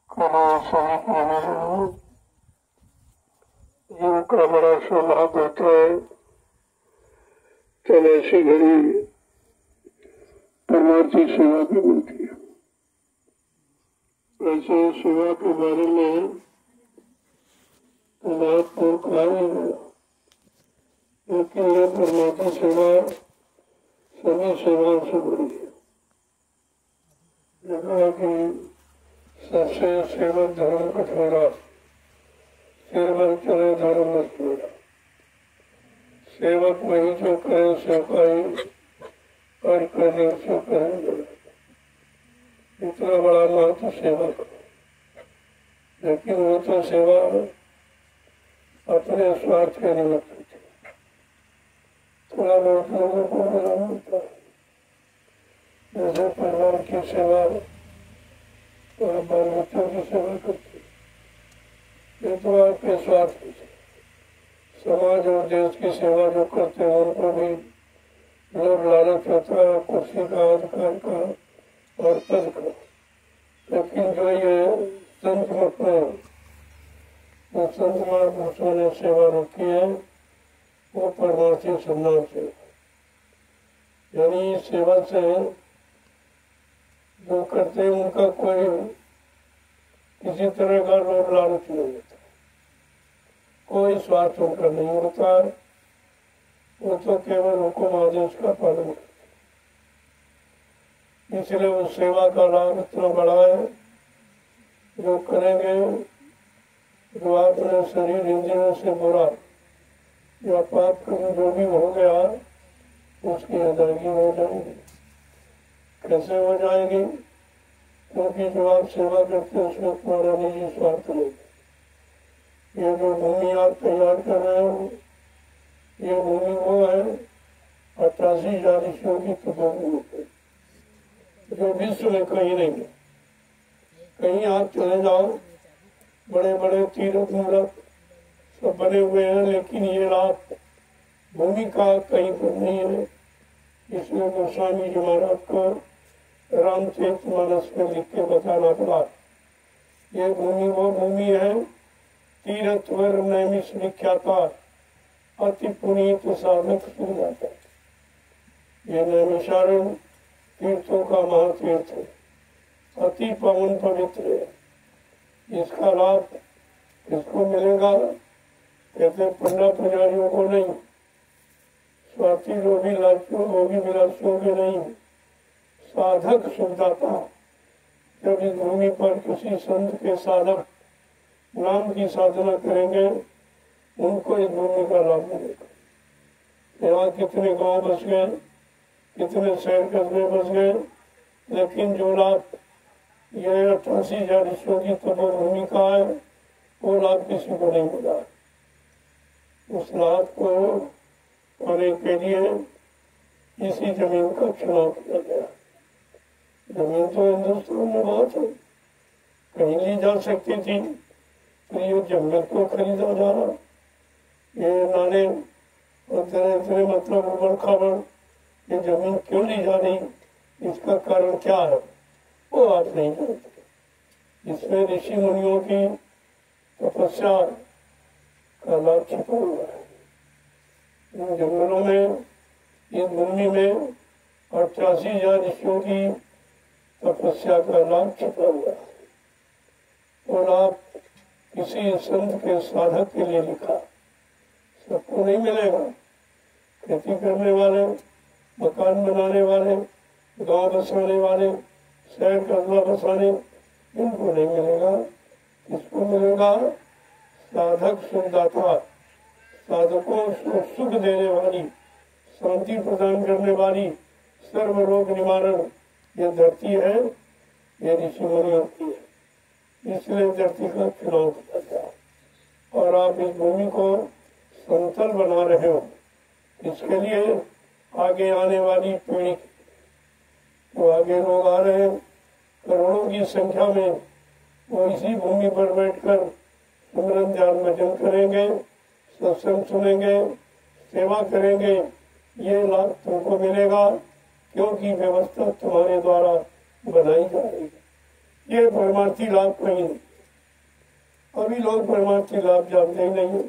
कला सही कहने लगा, जीव का बड़ा स्वभाव होता है। तब ऐसी घड़ी परमार्थी सेवा भी मिलती है। ऐसे सेवा के बारे में बहुत तो कहा नहीं गया, लेकिन यह परमार्थी सेवा सभी सेवाओं से बड़ी है। देखा कि सबसे सेवक धर्म कठोरा, सेवक चले धर्म मजबूरा। सेवक वही जो करे सेवकाई और करे सो करे। इतना बड़ा महत्व सेवक, लेकिन वो तो सेवा अपने स्वार्थ के निमित्त होती है। थोड़ा बहुत लोगों को मिला मिलता है, जैसे परिवार की सेवा और बाल बच्चों की सेवा करते, ये तो आपके स्वार्थ की। समाज और देश की सेवा जो करते हैं उनको भी लोग लालच होता है कुर्सी का, अधिकार का और पद का। लेकिन जो ये संत मत में जो संत महापुरुषों ने सेवा रखी है वो परमार्थी सम्मान सेवा, यानी सेवा से जो करते हैं उनका कोई किसी तरह का लोभ लालच नहीं होता, कोई स्वार्थ उनका नहीं होता। वो तो केवल हुक्म आदेश का पालन करते, इसलिए उस सेवा का लाभ इतना बड़ा है। जो करेंगे, जो आपने शरीर इंद्रियों से बुरा या पाप कर्म जो भी हो गया उसकी अदायगी हो जाएगी। कैसे हो जाएगी? क्योंकि जो आप सेवा करते हैं उसमें तुम्हारा निजी स्वार्थ नहीं। ये जो भूमि आप तैयार कर रहे हो, ये भूमि वो है 88,000 ऋषियों की तपोभूमि है, जो विश्व में कहीं नहीं है। कहीं आप चले जाओ, बड़े बड़े तीर्थ मूर्त सब बने हुए हैं, लेकिन ये लाभ भूमि का कहीं पर नहीं है। इसमें गोस्वामी जी महाराज को रामचरितमानस में लिख के बताना पड़ा। ये भूमि वो भूमि है तीर्थ वर नैमिष विख्याता, अति पुनीत साधक सुजाता। ये नैमिषारण्य तीर्थों का महातीर्थ है, अति पावन पवित्र है। इसका लाभ किसको मिलेगा? कहते पंडा पुजारियों को नहीं, स्वार्थी लोभी लालचियों भोगी विलासियों के नहीं, साधक सुखदाता। जब इस भूमि पर किसी संत के साधक नाम की साधना करेंगे उनको इस भूमि का लाभ मिलेगा। यहाँ कितने गांव बस गए, कितने शहर कस्बे बस गए, लेकिन जो लाभ यह 88,000 ऋषियों की तपोभूमि का है वो लाभ किसी को नहीं मिला। उस लाभ को पाने के लिए इसी जमीन का चुनाव किया गया। जमीन तो हिंदुस्तान में बहुत है, कहीं ली जा सकती थी, तो ये जंगल को खरीदा जा रहा। ये नाले और तरह तरह मतलब उबड़ खाबड़ ये जमीन क्यों ली जा रही, इसका कारण क्या है वो आप नहीं जानते। इसमें ऋषि मुनियों की तपस्या का लाभ छिपा हुआ है। इन जंगलों में, इस भूमि में 88,000 ऋषियों की तपस्या का लाभ छिपा हुआ है। वो लाभ किसी संत के साधक के लिए लिखा, सबको नहीं मिलेगा। खेती करने वाले, मकान बनाने वाले, गांव बसाने वाले, शहर कस्बा बसाने, इनको नहीं मिलेगा। इसको मिलेगा साधक सुखदाता, साधकों को सुख देने वाली, शांति प्रदान करने वाली, सर्व रोग निवारण ये धरती है, ये ऋषि मुनियों की है। इसलिए धरती का चुनाव किया गया और आप इस भूमि को समतल बना रहे हो। इसके लिए आगे आने वाली पीढ़ी, तो आगे लोग आ रहे हैं करोड़ों की संख्या में, वो इसी भूमि पर बैठकर सिमरन ध्यान भजन करेंगे, सत्संग सुनेंगे, सेवा करेंगे। ये लाभ तुमको मिलेगा क्योंकि व्यवस्था तुम्हारे द्वारा बनाई जा रही है। ये परमार्थी लाभ कहीं नहीं। अभी लोग परमार्थी लाभ जानते ही नहीं है।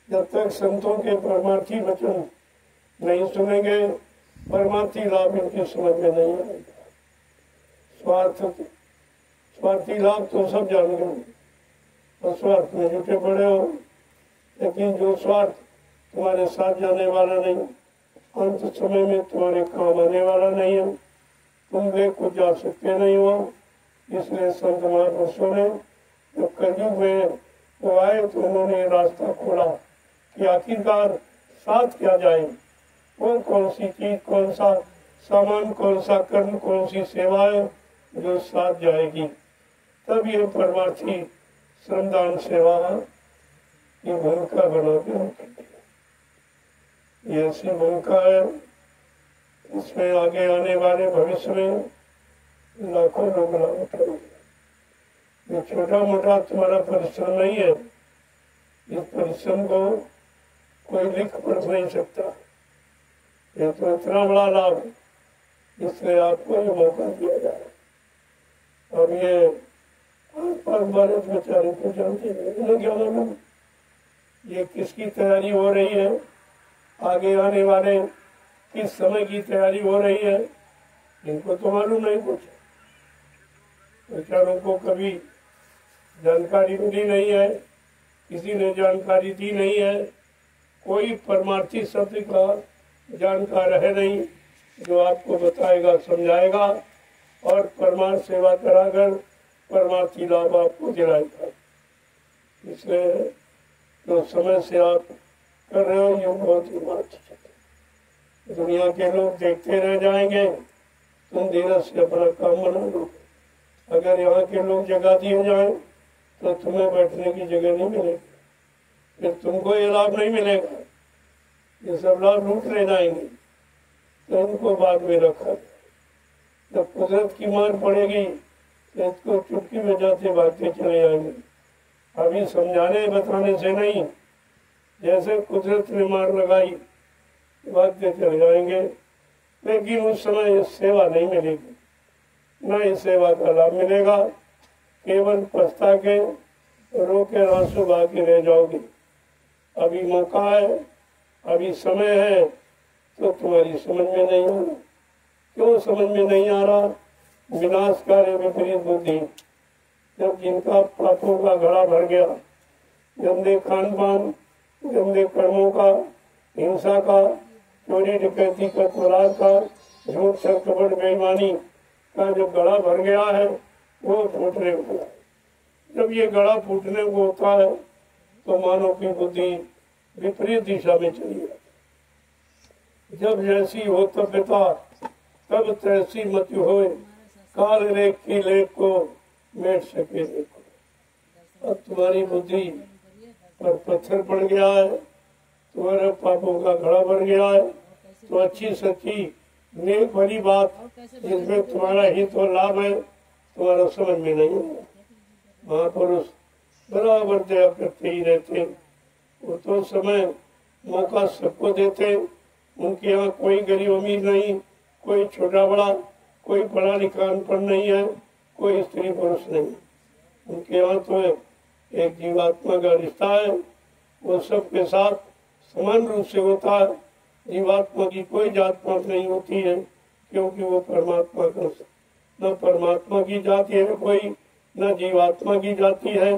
जब तक संतों के परमार्थी वचन नहीं सुनेंगे, परमार्थी लाभ इनकी समझ में नहीं आएगा। स्वार्थी लाभ तो सब जान गए और स्वार्थ में जुटे पड़े हो, लेकिन जो स्वार्थ तुम्हारे साथ जाने वाला नहीं, अंत समय में तुम्हारे काम आने वाला नहीं है, तुम लेकर जा सकते नहीं हो। इसलिए संत महापुरुषों ने जब कलयुग में वो आए तो उन्होंने रास्ता खोला कि आखिरकार साथ क्या जाए, वो कौन सी चीज, कौन सा सामान, कौन सा कर्म, कौन सी सेवा है जो साथ जाएगी। तब ये परमार्थी श्रमदान सेवा की भूमिका बनाते। ये ऐसी भूमिका है, इसमें आगे आने वाले भविष्य में लाखों लोग लाभ उठाएंगे। ये छोटा मोटा तुम्हारा परिश्रम नहीं है, इस परिश्रम को कोई लिख पढ़ नहीं सकता। ये तो इतना बड़ा लाभ, इसलिए आपको ये मौका दिया जा रहा है। अब ये आसपास वाले बेचारे को जानते हैं, क्या मालूम ये किसकी तैयारी हो रही है, आगे आने वाले किस समय की तैयारी हो रही है, इनको तो मालूम नहीं कुछ। बेचारों को कभी जानकारी मिली नहीं है, किसी ने जानकारी दी नहीं है, कोई परमार्थी सत्य का जानकार है नहीं जो आपको बताएगा, समझाएगा और परमार्थ सेवा कराकर परमार्थी लाभ आपको दिलाएगा। इसलिए जो समय से आप कर रहे हो ये बहुत ही बात। दुनिया के लोग देखते रह जाएंगे, तुम धीरे से अपना काम बना लो। अगर यहाँ के लोग जगह दिए जाए तो तुम्हें बैठने की जगह नहीं मिलेगी, फिर तुमको ये लाभ नहीं मिलेगा, ये सब लाभ लूट ले जाएंगे। तो इनको बाद में रखा, जब कुदरत की मार पड़ेगी तो इसको चुटकी में जाते भागते चले जाएंगे। अभी समझाने बताने से नहीं, जैसे कुदरत ने मार लगाई भागते चले जाएंगे, लेकिन उस समय ये सेवा नहीं मिलेगी, न इस सेवा का लाभ मिलेगा। केवल पछता के रो के आंसू बहा के रह जाओगे। अभी मौका है, अभी समय है, तो तुम्हारी समझ में नहीं आ रहा। क्यों समझ में नहीं आ रहा? विनाशकारी विपरीत बुद्धि, जब जिनका पापों का घड़ा भर गया, गंदे खान पान, गंदे कर्मों का, हिंसा का, चोरी डकैती का, बलात्कार का, झूठ सच कपट बेईमानी का जो गड़ा भर गया है वो फूटने को। जब ये गड़ा फूटने को होता है तो मानव की बुद्धि विपरीत दिशा में चली जाती। जब जैसी हो तप्यता तब तैसी मत्यु होए, काल रेख की लेख को मेट सके देखो। अब तुम्हारी बुद्धि पर पत्थर पड़ गया है, तुम्हारे पापों का घड़ा भर गया है, तो अच्छी सच्ची नेक भली बात जिसमें तुम्हारा हित और लाभ है तुम्हारा समझ में नहीं है। महापुरुष बराबर दया करते ही रहते, वो तो समय मौका सबको देते। उनके यहाँ कोई गरीब अमीर नहीं, कोई छोटा बड़ा, कोई पढ़ा लिखा अनपढ़ नहीं है, कोई स्त्री पुरुष नहीं। उनके यहाँ तो एक जीवात्मा का रिश्ता है, वो सबके साथ समान रूप से होता है। जीवात्मा की कोई जात पात नहीं होती है, क्योंकि वो परमात्मा का, न परमात्मा की जाति है कोई, न जीवात्मा की जाति है,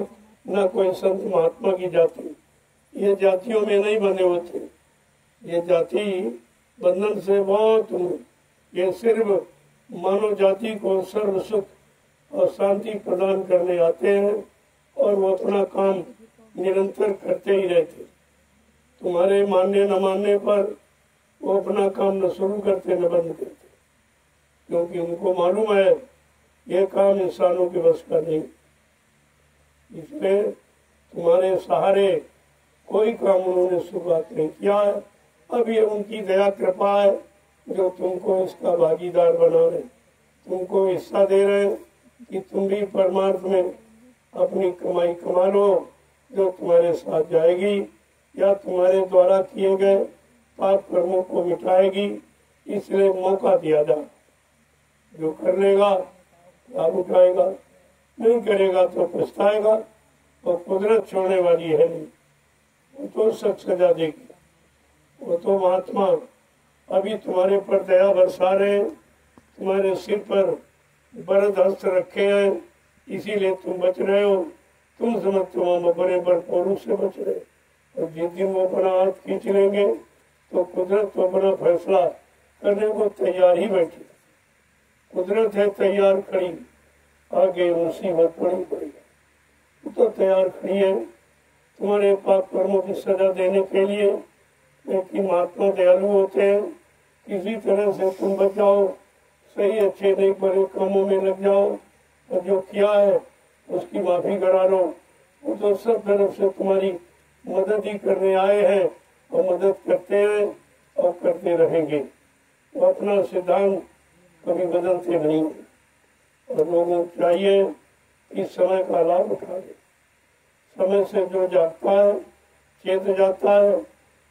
न कोई संत महात्मा की जाति। ये जातियों में नहीं बने होते, ये जाति बंधन से बहुत दूर। ये सिर्फ मानव जाति को सर्व सुख और शांति प्रदान करने आते हैं और वो अपना काम निरंतर करते ही रहते। तुम्हारे मानने न मानने पर वो अपना काम न शुरू करते न बंद करते, क्योंकि उनको मालूम है ये काम इंसानों के बस का नहीं। इसलिए तुम्हारे सहारे कोई काम उन्होंने शुरुआत नहीं किया है। अब ये उनकी दया कृपा है जो तुमको इसका भागीदार बना रहे, तुमको हिस्सा दे रहे हैं कि तुम भी परमार्थ में अपनी कमाई कमा लो जो तुम्हारे साथ जाएगी या तुम्हारे द्वारा किए गए पाप कर्मों को मिटाएगी। इसलिए मौका दिया जा, जो कर लेगा लाभ उठाएगा, नहीं करेगा तो पछताएगा। और कुदरत छोड़ने वाली है नहीं, वो तो सख्त सजा देगी। वो तो महात्मा अभी तुम्हारे पर दया बरसा रहे हैं, तुम्हारे सिर पर बरद हस्त रखे हैं, इसीलिए तुम बच रहे हो। तुम समझते हो हम अपने पर पौरुष से बच रहे, और जिस दिन वो अपना हाथ खींच लेंगे तो कुदरत तो अपना फैसला करने को तैयार ही बैठी। कुदरत है तैयार खड़ी, आगे मुसीबत पड़ी पड़ी, तो तैयार खड़ी है तुम्हारे पाप कर्मों की सजा देने के लिए। क्योंकि महात्मा दयालु होते हैं, किसी तरह से तुम बच जाओ, सही अच्छे नहीं बड़े कामों में लग जाओ, और जो किया है उसकी माफी करा लो। वो तो सब तरफ से तुम्हारी मदद ही करने आए हैं, और मदद करते हैं और करते रहेंगे। वो अपना सिद्धांत कभी बदलते नहीं, और लोगों को चाहिए कि समय का लाभ उठा ले। समय से जो जागता है चेत जाता है,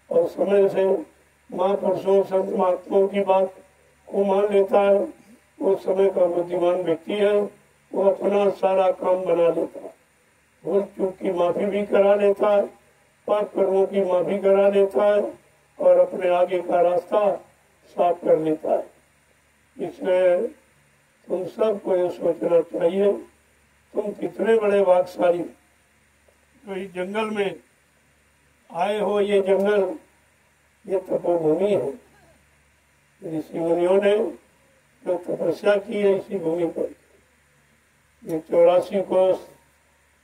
और समय से महापुरुषों संत महात्माओं की बात को मान लेता है, वो समय का बुद्धिमान व्यक्ति है। वो अपना सारा काम बना लेता है, भूल चूक की माफी भी करा लेता है, पाप कर्मों की माफी करा लेता है, और अपने आगे का रास्ता साफ कर लेता है। इसलिए तुम सबको ये सोचना चाहिए, तुम कितने बड़े भाग्यशाली तो इस जंगल में आए हो। ये जंगल ये तपोभूमि है, ऋषि मुनियों ने जो तपस्या की है इसी भूमि पर। ये 84 कोस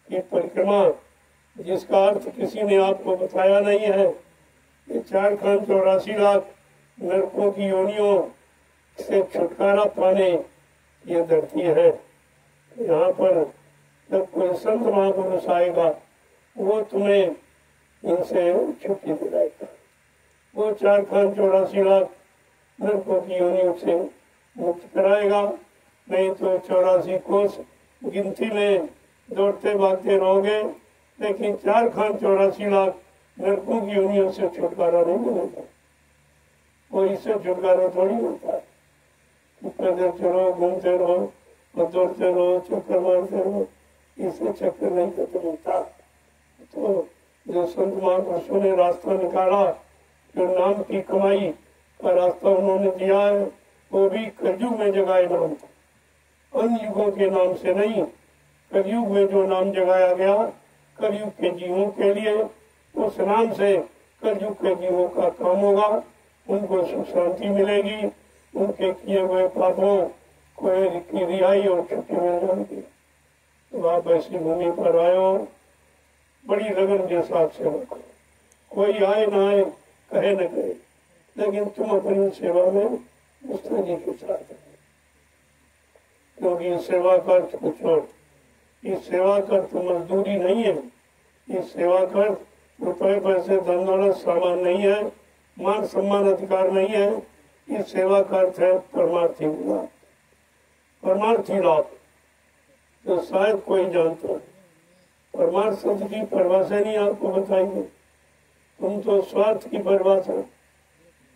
की परिक्रमा, जिसका अर्थ किसी ने आपको बताया नहीं है। ये 4 खान 84 लाख नरकों की योनियों से छुटकारा पाने ये धरती है। यहाँ पर जब कोई संत महापुरुष आएगा वो तुम्हें इनसे छुट्टी दिलाएगा। वो 4 खान 84 लाख नरकों की योनियों से मुक्त कराएगा। नहीं तो 84 कोस गिनती में दौड़ते भागते रहोगे, लेकिन 4 खान 84 लाख नरकों की योनियों से छुटकारा नहीं मिलेगा। वो इससे छुटकारा थोड़ी होता है। पैदल चलो, घूमते रहो और दौड़ते रहो, चक्कर मारते रहो, इससे चक्कर नहीं खत्म होता। तो जो संत महापुरुषों ने रास्ता निकाला, जो नाम की कमाई का रास्ता उन्होंने दिया है, वो भी कलयुग में जगाए नाम था, अन्य युगों के नाम से नहीं। कलयुग में जो नाम जगाया गया कलयुग के जीवों के लिए, उस नाम से कलयुग के जीवों का काम होगा, उनको सुख शांति मिलेगी, उनके किए हुए पापों को रिहाई और छुट्टी मिल जाएगी। तो आप ऐसी भूमि पर आए हो, बड़ी लगन के साथ सेवा करो। कोई आए ना आए, कहे न कहे, लेकिन तुम अपनी सेवा में मुस्तैदी के साथ, क्योंकि सेवा का अर्थ कुछ और, इस सेवा का अर्थ मजदूरी नहीं है। इस सेवा का अर्थ रुपए पैसे धन दौलत सामान नहीं है, मान सम्मान अधिकार नहीं है। इस सेवा का अर्थ है परमार्थी लाभ। परमार्थी लाभ तो शायद कोई जानता है। परमार्थ शब्द की परिभाषा नहीं आपको बताएंगे, तुम तो स्वार्थ की परिभाषा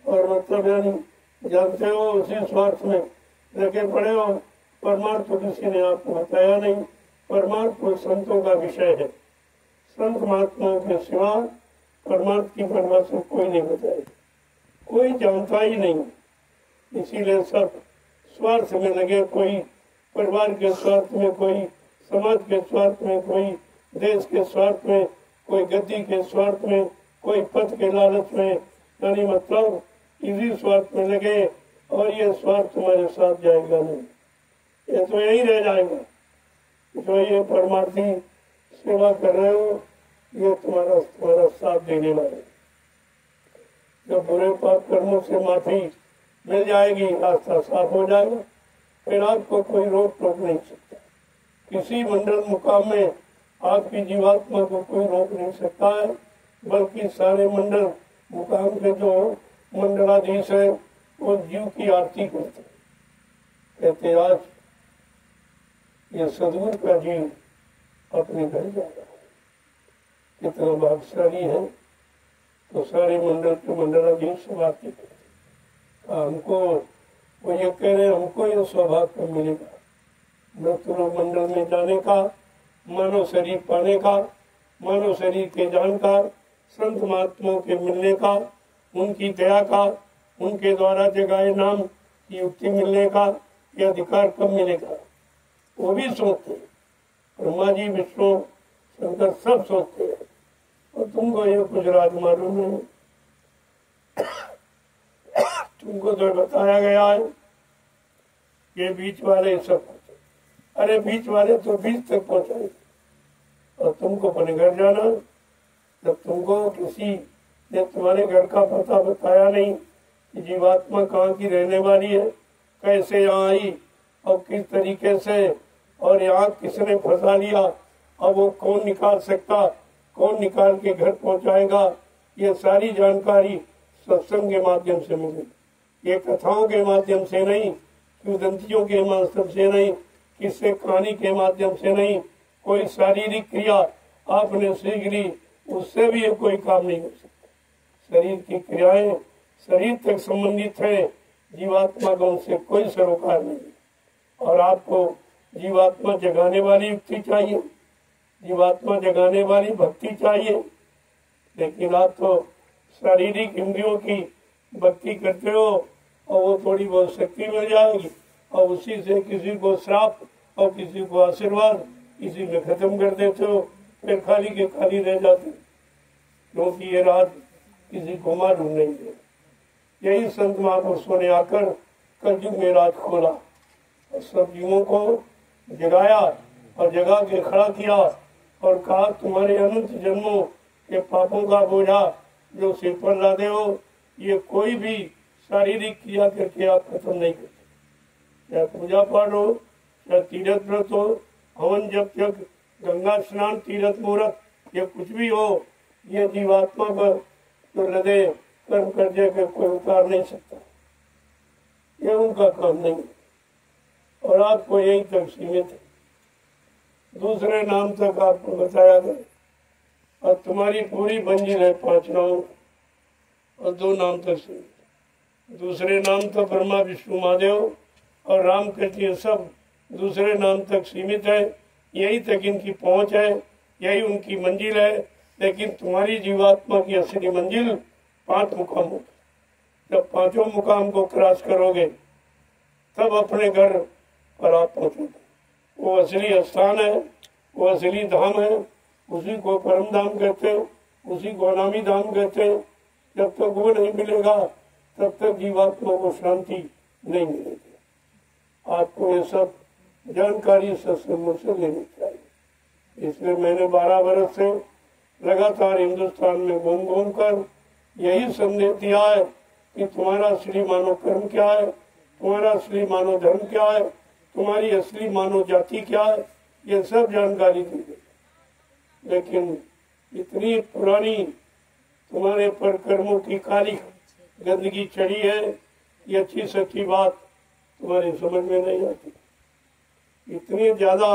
और मतलब यानी जानते हो, उसी स्वार्थ में लगे पड़े हो। परमार्थ तो किसी ने आपको बताया नहीं। परमार्थ तो संतों का विषय है, संत महात्माओं के सिवा परमार्थ की परिभाषा कोई नहीं बताएगा, कोई जानता ही नहीं। इसीलिए सब स्वार्थ में लगे, कोई परिवार के स्वार्थ में, कोई समाज के स्वार्थ में, कोई देश के स्वार्थ में, कोई गद्दी के स्वार्थ में, कोई पद के लालच में, यानी मतलब इसी स्वार्थ में लगे। और ये स्वार्थ तुम्हारे साथ जाएगा नहीं, ये तो यही रह जाएगा। जो ये परमार्थी सेवा कर रहे हो, ये तुम्हारा साथ देने वाले। जब बुरे पाप कर्मों से माफी मिल जाएगी, रास्ता साफ हो जाएगा, फिर आपको कोई रोक टोक नहीं सकता। किसी मंडल मुकाम में आपकी जीवात्मा को कोई रोक नहीं सकता है, बल्कि सारे मंडल मुकाम के जो मंडलाधीश है वो जीव की आरती करते, कहते आज ये सदगुरु का जीव अपने घर जा रहा है, कितना भाग्यशाली है। तो सारे मंडल के मंडलाधीश सब आरती करते। हमको वो ये कह रहे हमको ये सौभाग्य कब मिलेगा मृत्युलोक मंडल में जाने का, मानव शरीर पाने का, मानव शरीर के जानकार संत महात्माओं के मिलने का, उनकी दया का, उनके द्वारा जगाए नाम की युक्ति मिलने का, ये अधिकार कब मिलेगा। वो भी सोचते हैं, ब्रह्मा जी विष्णु शंकर सब सोचते हैं, और तुमको ये कुछ राज मालूम नहीं। तुमको तो बताया गया है ये बीच वाले सब, अरे बीच वाले तो बीच तक पहुंचाए, और तुमको अपने घर जाना। जब तुमको किसी ने तुम्हारे घर का पता बताया नहीं कि जीवात्मा कहाँ की रहने वाली है, कैसे यहाँ आई और किस तरीके से, और यहाँ किसने फंसा लिया, अब वो कौन निकाल सकता, कौन निकाल के घर पहुँचाएगा, ये सारी जानकारी सत्संग के माध्यम से मिलेगी। ये कथाओं के माध्यम से नहीं, किंवदंतियों के माध्यम से नहीं, किससे कहानी के माध्यम से नहीं, कोई शारीरिक क्रिया आपने सीख ली उससे भी ये कोई काम नहीं हो सकता। शरीर की क्रियाएं शरीर तक संबंधित है, जीवात्मा का उनसे कोई सरोकार नहीं। और आपको जीवात्मा जगाने वाली युक्ति चाहिए, जीवात्मा जगाने वाली भक्ति चाहिए, लेकिन आप तो शारीरिक इंद्रियों की भक्ति करते हो और वो थोड़ी बहुत शक्ति मिल जाएगी और उसी से किसी को श्राप और किसी को आशीर्वाद इसी में खत्म कर देते हो, फिर खाली के खाली रह जाते, क्योंकि ये रात किसी को मालूम नहीं है। यही संत महापुरुषों ने आकर कलयुग में रात खोला और सब जीवों को जगाया और जगा के खड़ा किया और कहा तुम्हारे अनंत जन्मों के पापों का बोझा जो सिर पर लादे हो, ये कोई भी शारीरिक क्रिया करके आप खत्म नहीं करते। चाहे पूजा पाठ हो, चाहे तीर्थ व्रत हो, हवन जप यज्ञ, गंगा स्नान, तीर्थ मुहूर्त, ये कुछ भी हो, ये जीवात्मा पर जो लदे कर्म कर्जे के कोई उतार नहीं सकता, ये उनका काम नहीं और आपको यही तक सीमित है। दूसरे नाम तक आपको बताया गया और तुम्हारी पूरी मंजिल है 5 नाम और 2 नाम तक सीमित। दूसरे नाम तो ब्रह्मा विष्णु महादेव और राम कृष्ण सब दूसरे नाम तक सीमित है, यही तक इनकी पहुंच है, यही उनकी मंजिल है। लेकिन तुम्हारी जीवात्मा की असली मंजिल 5 मुकाम होगी। जब 5 मुकाम को क्रॉस करोगे तब अपने घर पर आप पहुंचोगे। वो असली स्थान है, वो असली धाम है, उसी को परम धाम कहते हैं, उसी को अनामी धाम कहते हैं। जब तक वो नहीं मिलेगा तब तक जीवात्मा को शांति नहीं मिलेगी। आपको ये सब जानकारी सत्संग से लेनी चाहिए। इसलिए मैंने 12 वर्ष से लगातार हिंदुस्तान में घूम घूम कर यही संदेश दिया है कि तुम्हारा असली मानव कर्म क्या है, तुम्हारा असली मानव धर्म क्या है, तुम्हारी असली मानव जाति क्या है, ये सब जानकारी दी गई। लेकिन इतनी पुरानी तुम्हारे पर कर्मों की काली गंदगी चढ़ी है, ये अच्छी सच्ची बात तुम्हारी समझ में नहीं आती। इतनी ज्यादा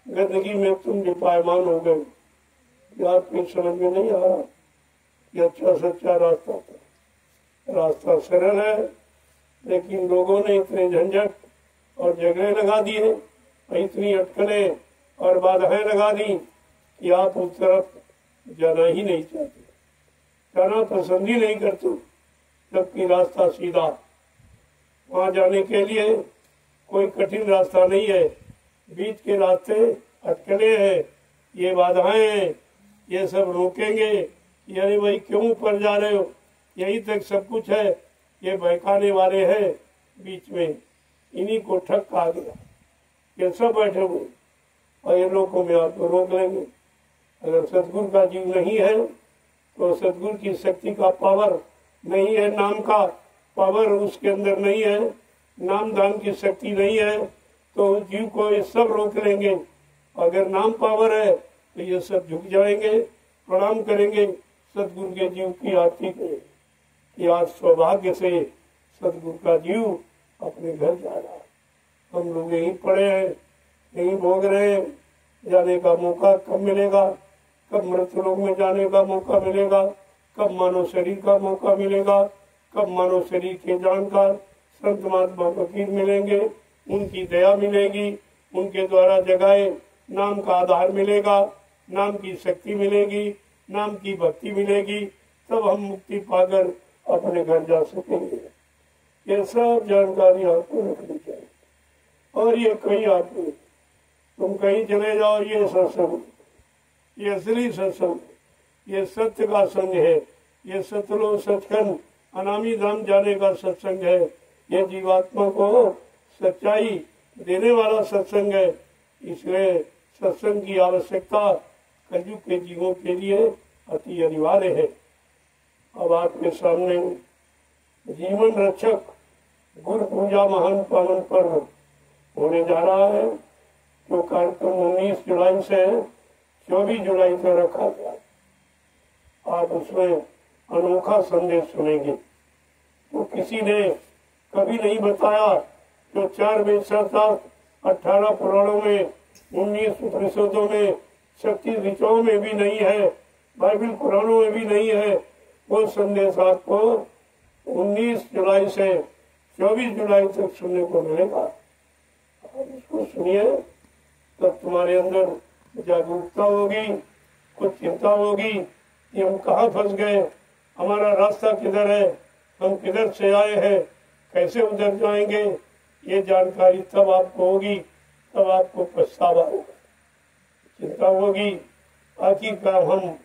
गंदगी में तुम विपायमान हो गए कि आपकी समझ में नहीं आ रहा कि अच्छा सच्चा रास्ता था। रास्ता सरल है, लेकिन लोगों ने इतने झंझट और झगड़े लगा दिए और इतनी अटकलें और बाधाएं लगा दी कि आप उस तरफ जाना ही नहीं चाहते, जाना पसंद ही नहीं करते, जबकि रास्ता सीधा। वहाँ जाने के लिए कोई कठिन रास्ता नहीं है, बीच के रास्ते अटकलें हैं, ये बाधाएं हैं, ये सब रोकेंगे कि अरे भाई क्यों ऊपर जा रहे हो, यही तक सब कुछ है, ये बहकाने वाले हैं बीच में, इन्हीं को ठग कहा गया। ये सब बैठे हुए और ये लोगों में आपको रोक लेंगे। अगर सतगुरु का जीव नहीं है तो सतगुरु की शक्ति का पावर नहीं है, नाम का पावर उसके अंदर नहीं है, नाम दान की शक्ति नहीं है, तो जीव को ये सब रोक लेंगे। अगर नाम पावर है तो ये सब झुक जाएंगे, प्रणाम करेंगे, सतगुरु के जीव की आरती करेंगे कि आज सौभाग्य से सतगुरु का जीव अपने घर जा रहा है। हम लोग यहीं पड़े हैं, यहीं भोग रहे हैं, जाने का मौका कब मिलेगा, कब मृत्युलोक में जाने का मौका मिलेगा, कब मानव शरीर का मौका मिलेगा, कब मानव शरीर के जानकार संत महात्मा फकीर मिलेंगे, उनकी दया मिलेगी, उनके द्वारा जगाए नाम का आधार मिलेगा, नाम की शक्ति मिलेगी, नाम की भक्ति मिलेगी, तब हम मुक्ति पाकर अपने घर जा सकेंगे। ये सब जानकारी आपको रखनी चाहिए। और ये कहीं आपको तुम कहीं चले जाओ, ये सत्संग, ये असली सत्संग, ये सत्य का संग है, ये सतलोक सचखंड अनामी धाम जाने का सत्संग है, ये जीवात्मा को सच्चाई देने वाला सत्संग है। इसलिए सत्संग की आवश्यकता कलयुग के जीवों के लिए अति अनिवार्य है। अब आपके सामने जीवन रक्षक गुरु पूजा महान पावन पर्व होने जा रहा है, जो कार्यक्रम 19 जुलाई से 24 जुलाई तक रखा गया। आप उसमें अनोखा संदेश सुनेंगे, तो किसी ने कभी नहीं बताया। जो 4 वेद 18 पुराणों में, 19 उपनिषदों में, 36 ऋचाओं में भी नहीं है, बाइबल पुराणों में भी नहीं है, वो संदेश आपको 19 जुलाई से 24 जुलाई तक सुनने को मिलेगा। आप इसको सुनिए, तब तुम्हारे अंदर जागरूकता होगी, कुछ चिंता होगी कि हम कहाँ फंस गए, हमारा रास्ता किधर है, हम किधर से आए हैं, कैसे उधर जाएंगे। ये जानकारी तब आपको होगी, तब आपको पछतावा होगा, चिंता होगी आखिरकार हम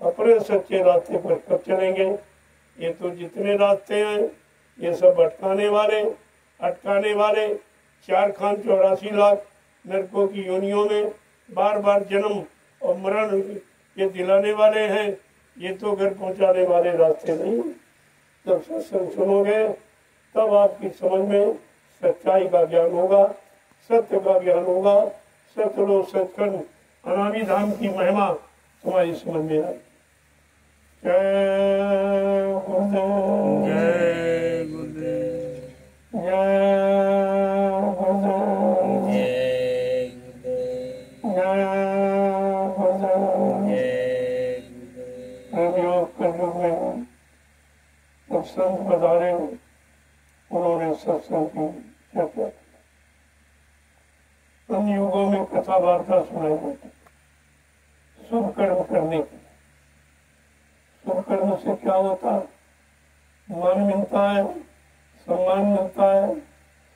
अपने सच्चे रास्ते पर कब चलेंगे। ये तो जितने रास्ते हैं ये सब अटकाने वाले 4 खान 84 लाख नरकों की योनियों में बार बार जन्म और मरण ये दिलाने वाले हैं। ये तो घर पहुंचाने वाले रास्ते नहीं। जब सत्संग सुनोगे तब आपकी समझ में सच्चाई का ज्ञान होगा, सत्य का ज्ञान होगा, सतलोक सचखंड अनामी धाम की महिमा तुम्हारी समझ में आई। जय गुरुदेव, जय गुरुदेव, जय गुरुदेव, जय गुरुदेव, जय गुरुदेव। जय गुरुदेव। प्रेमियों कलयुग में जब संत पधारे, उन्होंने सत्संग की चर्चा की। उन युगों में कथा वार्ता सुनाई जाती, शुभ कर्म करने की। शुभ कर्म से क्या होता है? मान मिलता है, सम्मान मिलता है,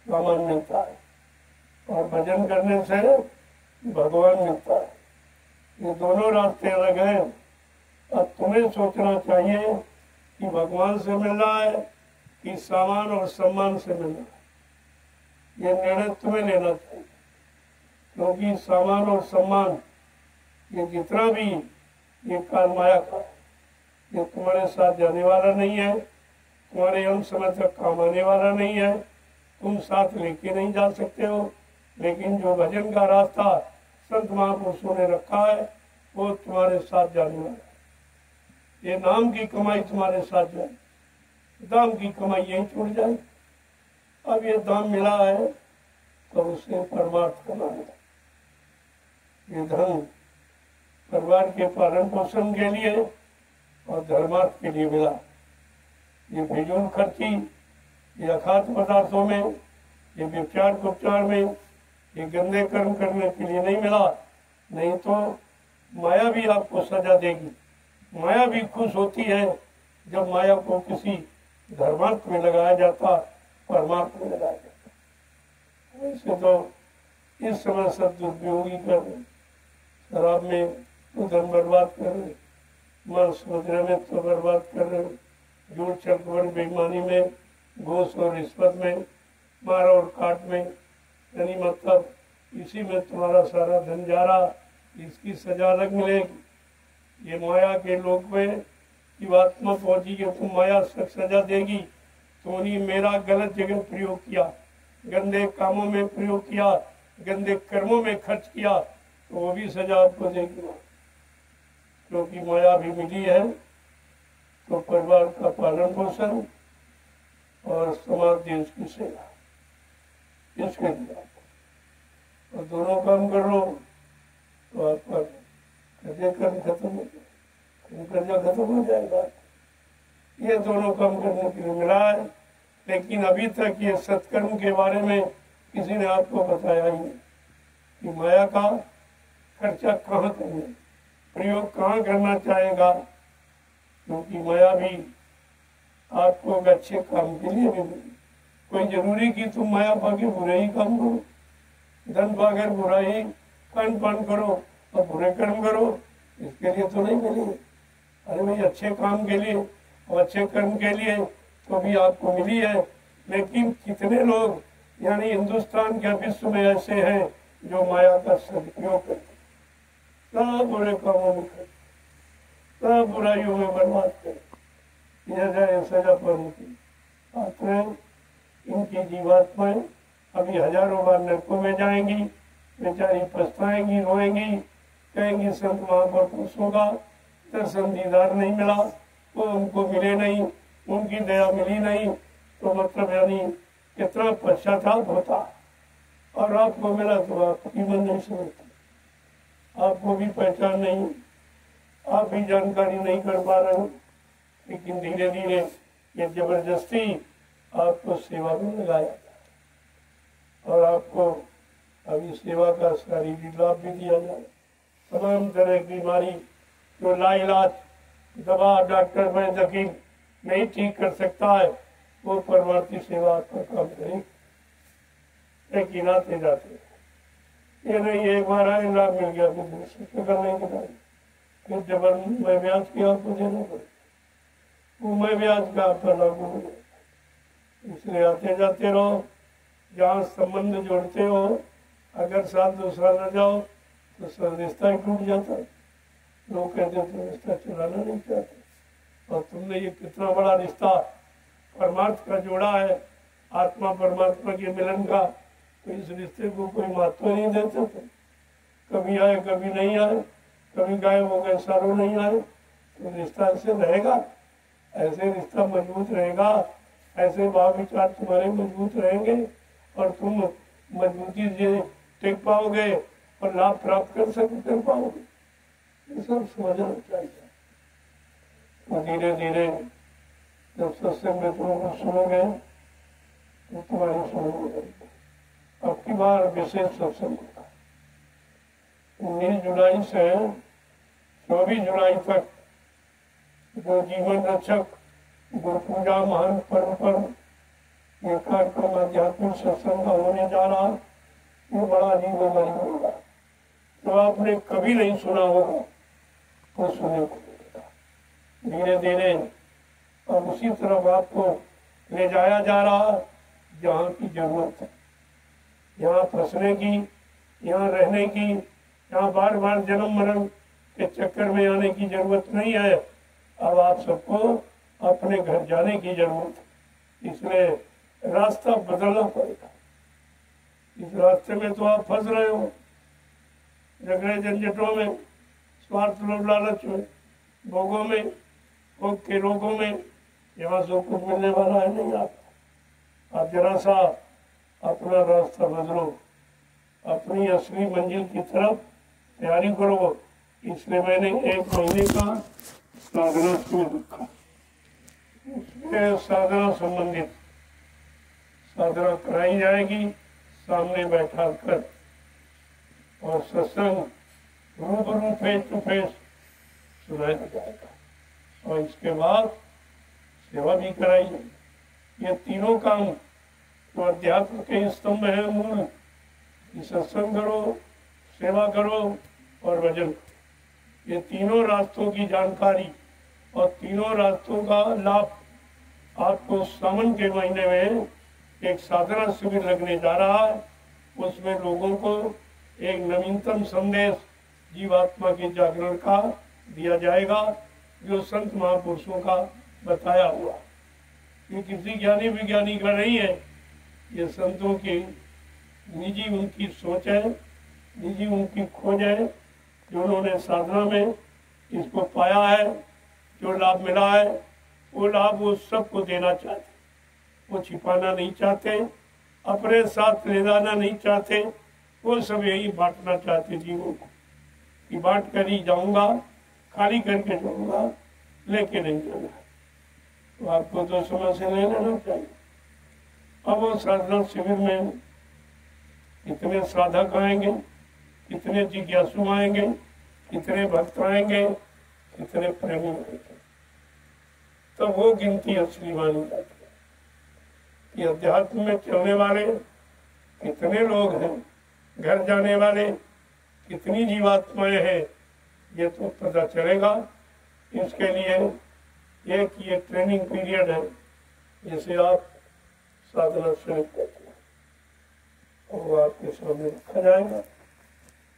सामान मिलता है, और भजन करने से भगवान मिलता है। ये दोनों रास्ते अलग हैं। अब तुम्हें सोचना चाहिए कि भगवान से मिल रहा है कि सामान और सम्मान से मिल रहा है। ये निर्णय तुम्हें लेना चाहिए, क्योंकि सामान और सम्मान ये जितना भी ये काल माया का, ये तुम्हारे साथ जाने वाला नहीं है, तुम्हारे अंत समय तक काम आने वाला नहीं है, तुम साथ लेके नहीं जा सकते हो। लेकिन जो भजन का रास्ता संत महापुरुषों ने रखा है वो तुम्हारे साथ जाने वाला है। ये नाम की कमाई तुम्हारे साथ जाए, दाम की कमाई यही छूट जाए। अब ये दाम मिला है तो उसे परमार्थ करना है। ये धन परिवार के पालन पोषण के लिए और धर्मार्थ के लिए मिला। ये फिजूल खर्ची, ये अखाद्य पदार्थों में, ये व्यभिचार उपचार में, ये गंदे कर्म करने के लिए नहीं मिला। नहीं तो माया भी आपको सजा देगी। माया भी खुश होती है जब माया को किसी धर्मार्थ में लगाया जाता, परमार्थ में लगाया जाता। वैसे तो इस समय सब दुरुपयोगी कर रहे, शराब में तो धन बर्बाद कर रहे, मांस वगैरह में तो बर्बाद कर रहे, झूठ छल बेईमानी में, घूस और रिश्वत में, मार और काट में, यानी मतलब इसी में तुम्हारा सारा धन जा रहा। इसकी सजा अलग मिलेगी। ये माया के लोक में जीवात्मा पहुंची कि तुम माया सजा देगी। तो नहीं, मेरा गलत जगह प्रयोग किया, गंदे कामों में प्रयोग किया, गंदे कर्मों में खर्च किया, तो वो भी सजा आपको देगी। क्योंकि माया भी मिली है तो परिवार का पालन पोषण और समाज देश की सेवा, इसके लिए और दोनों काम कर लो तो आपका कर्म खत्म हो जाए, कर्जा खत्म हो जाएगा। ये दोनों काम करने के लिए मिला है। लेकिन अभी तक ये सत्कर्म के बारे में किसी ने आपको बताया ही नहीं कि माया का खर्चा कहाँ करना, प्रयोग कहाँ करना चाहेगा, क्योंकि माया भी आपको एक अच्छे काम के लिए मिली। कोई जरूरी कि तुम माया पाके बुरे ही काम करो, धन पाकर बुराई खान पान करो और बुरे कर्म करो, इसके लिए तो नहीं मिली। अरे भाई अच्छे काम के लिए और अच्छे कर्म के लिए तो भी आपको मिली है। लेकिन कितने लोग यानी हिंदुस्तान के विश्व में ऐसे हैं जो माया का सदुपयोग करते, सब बुरे कामों में करते, सब बुराइयों में बर्बाद करते। यह जाए सजा पर आत्माएं, इनकी जीवात्माएं अभी हजारों बार नरकों में जाएंगी, बेचारी पछताएंगी, रोएंगी, कहेंगी संत महापुरुषों का दर्शन दीदार नहीं मिला, वो उनको मिले नहीं, उनकी दया मिली नहीं, तो मतलब यानी कितना पश्चाताप होता। और आपको मिला तो आप कीमत नहीं समझते, आपको भी पहचान नहीं, आप भी जानकारी नहीं कर पा रहे हो। लेकिन धीरे धीरे ये जबरदस्ती आपको सेवा में लगाया और आपको अभी सेवा का शारीरिक लाभ भी दिया जाए। तमाम तरह की बीमारी जो लाइलाज दवा डॉक्टर वैद्य हकीम नहीं ठीक कर सकता है, वो परमार्थी सेवा का काम करें। लेकिन आते जाते ये नहीं एक बार आए लाभ मिल गया, फिर दूसरे करने के बाद फिर जब मैं ब्याज किया आपको देना पड़े, वो मैं ब्याज का आपका लागू हो गया। इसलिए आते जाते रहो, जहाँ संबंध जोड़ते हो, अगर साथ दूसरा न जाओ तो सब रिश्ता ही टूट जाता है। लोग कहते तो रिश्ता चलाना नहीं चाहते, और तुमने ये कितना बड़ा रिश्ता परमार्थ का जोड़ा है, आत्मा परमात्मा के मिलन का, तो इस रिश्ते को कोई महत्व नहीं देते थे। कभी आए कभी नहीं आए, कभी गायब हो गए सारों नहीं आए, तो रिश्ता ऐसे रहेगा, ऐसे रिश्ता मजबूत रहेगा, ऐसे भाव विचार तुम्हारे मजबूत रहेंगे और तुम मजबूती से टिक पाओगे और लाभ प्राप्त कर पाओगे। ये सब समझना चाहिए। तो धीरे धीरे जब सत्संग में तुम लोग सुनोगे तो तुम्हारी सुनोगे। अब की बार विशेष सत्संग होगा 19 जुलाई से 24 जुलाई तक, जो जीवन रक्षक गुरु पूजा महान पर्व पर ये कार्यक्रम आध्यात्मिक सत्संग का होने जा रहा, ये बड़ा जीवनदायी होगा। तो आपने कभी नहीं सुना होगा तो सुने को मिलेगा। धीरे धीरे अब उसी तरफ आपको ले जाया जा रहा जहाँ की जरूरत है, यहाँ फंसने की, यहाँ रहने की, यहाँ बार बार जन्म मरण के चक्कर में आने की जरूरत नहीं है। अब आप सबको अपने घर जाने की जरूरत है, इसलिए रास्ता बदलना पड़ेगा। इस रास्ते में तो आप फंस रहे हो, झगड़े झंझटों में, स्वार्थ लोभ लालच में, भोगों में, भोग के रोगों में, यहाँ सब कुछ मिलने वाला है नहीं। आप जरा सा अपना रास्ता बदलो, अपनी असली मंजिल की तरफ तैयारी करो। इसलिए मैंने 1 महीने का साधना शुरू रखा, उसमें साधना संबंधित साधना कराई जाएगी, सामने बैठा कर, और सत्संग रूबरू फेस टू फेस सुनाया जाएगा, और इसके बाद सेवा भी कराई जाएगी। ये तीनों काम तो अध्यात्म के स्तंभ है मूल, सत्संग करो, सेवा करो और भजन करो। ये तीनों रास्तों की जानकारी और तीनों रास्तों का लाभ आपको सावन के महीने में एक साधना शिविर लगने जा रहा है। उसमें लोगों को एक नवीनतम संदेश जीवात्मा के जागरण का दिया जाएगा, जो संत महापुरुषों का बताया हुआ। ये किसी ज्ञानी विज्ञानी का नहीं है, ये संतों की निजी उनकी सोच है, निजी उनकी खोज है, जो उन्होंने साधना में इसको पाया है, जो लाभ मिला है, वो लाभ वो सबको देना चाहते, वो छिपाना नहीं चाहते, अपने साथ ले जाना नहीं चाहते, वो सब यही बांटना चाहते जीवों को, कि बांट कर ही जाऊंगा, खाली करके जाऊंगा, लेके नहीं जाऊंगा। तो आपको तो समय से ले लेना चाहिए, अब वो साधना शिविर में कितने साधक आएंगे, कितने जिज्ञासु आएंगे, कितने भक्त आएंगे, कितने प्रेमी आएंगे, तो वो गिनती असली मानी जाती है कि अध्यात्म में चलने वाले कितने लोग हैं, घर जाने वाले कितनी जीवात्माएं हैं, ये तो पता चलेगा। इसके लिए एक ये ट्रेनिंग पीरियड है जिसे आप साधना शुरू करते हैं, वो आपके सामने रखा जाएगा।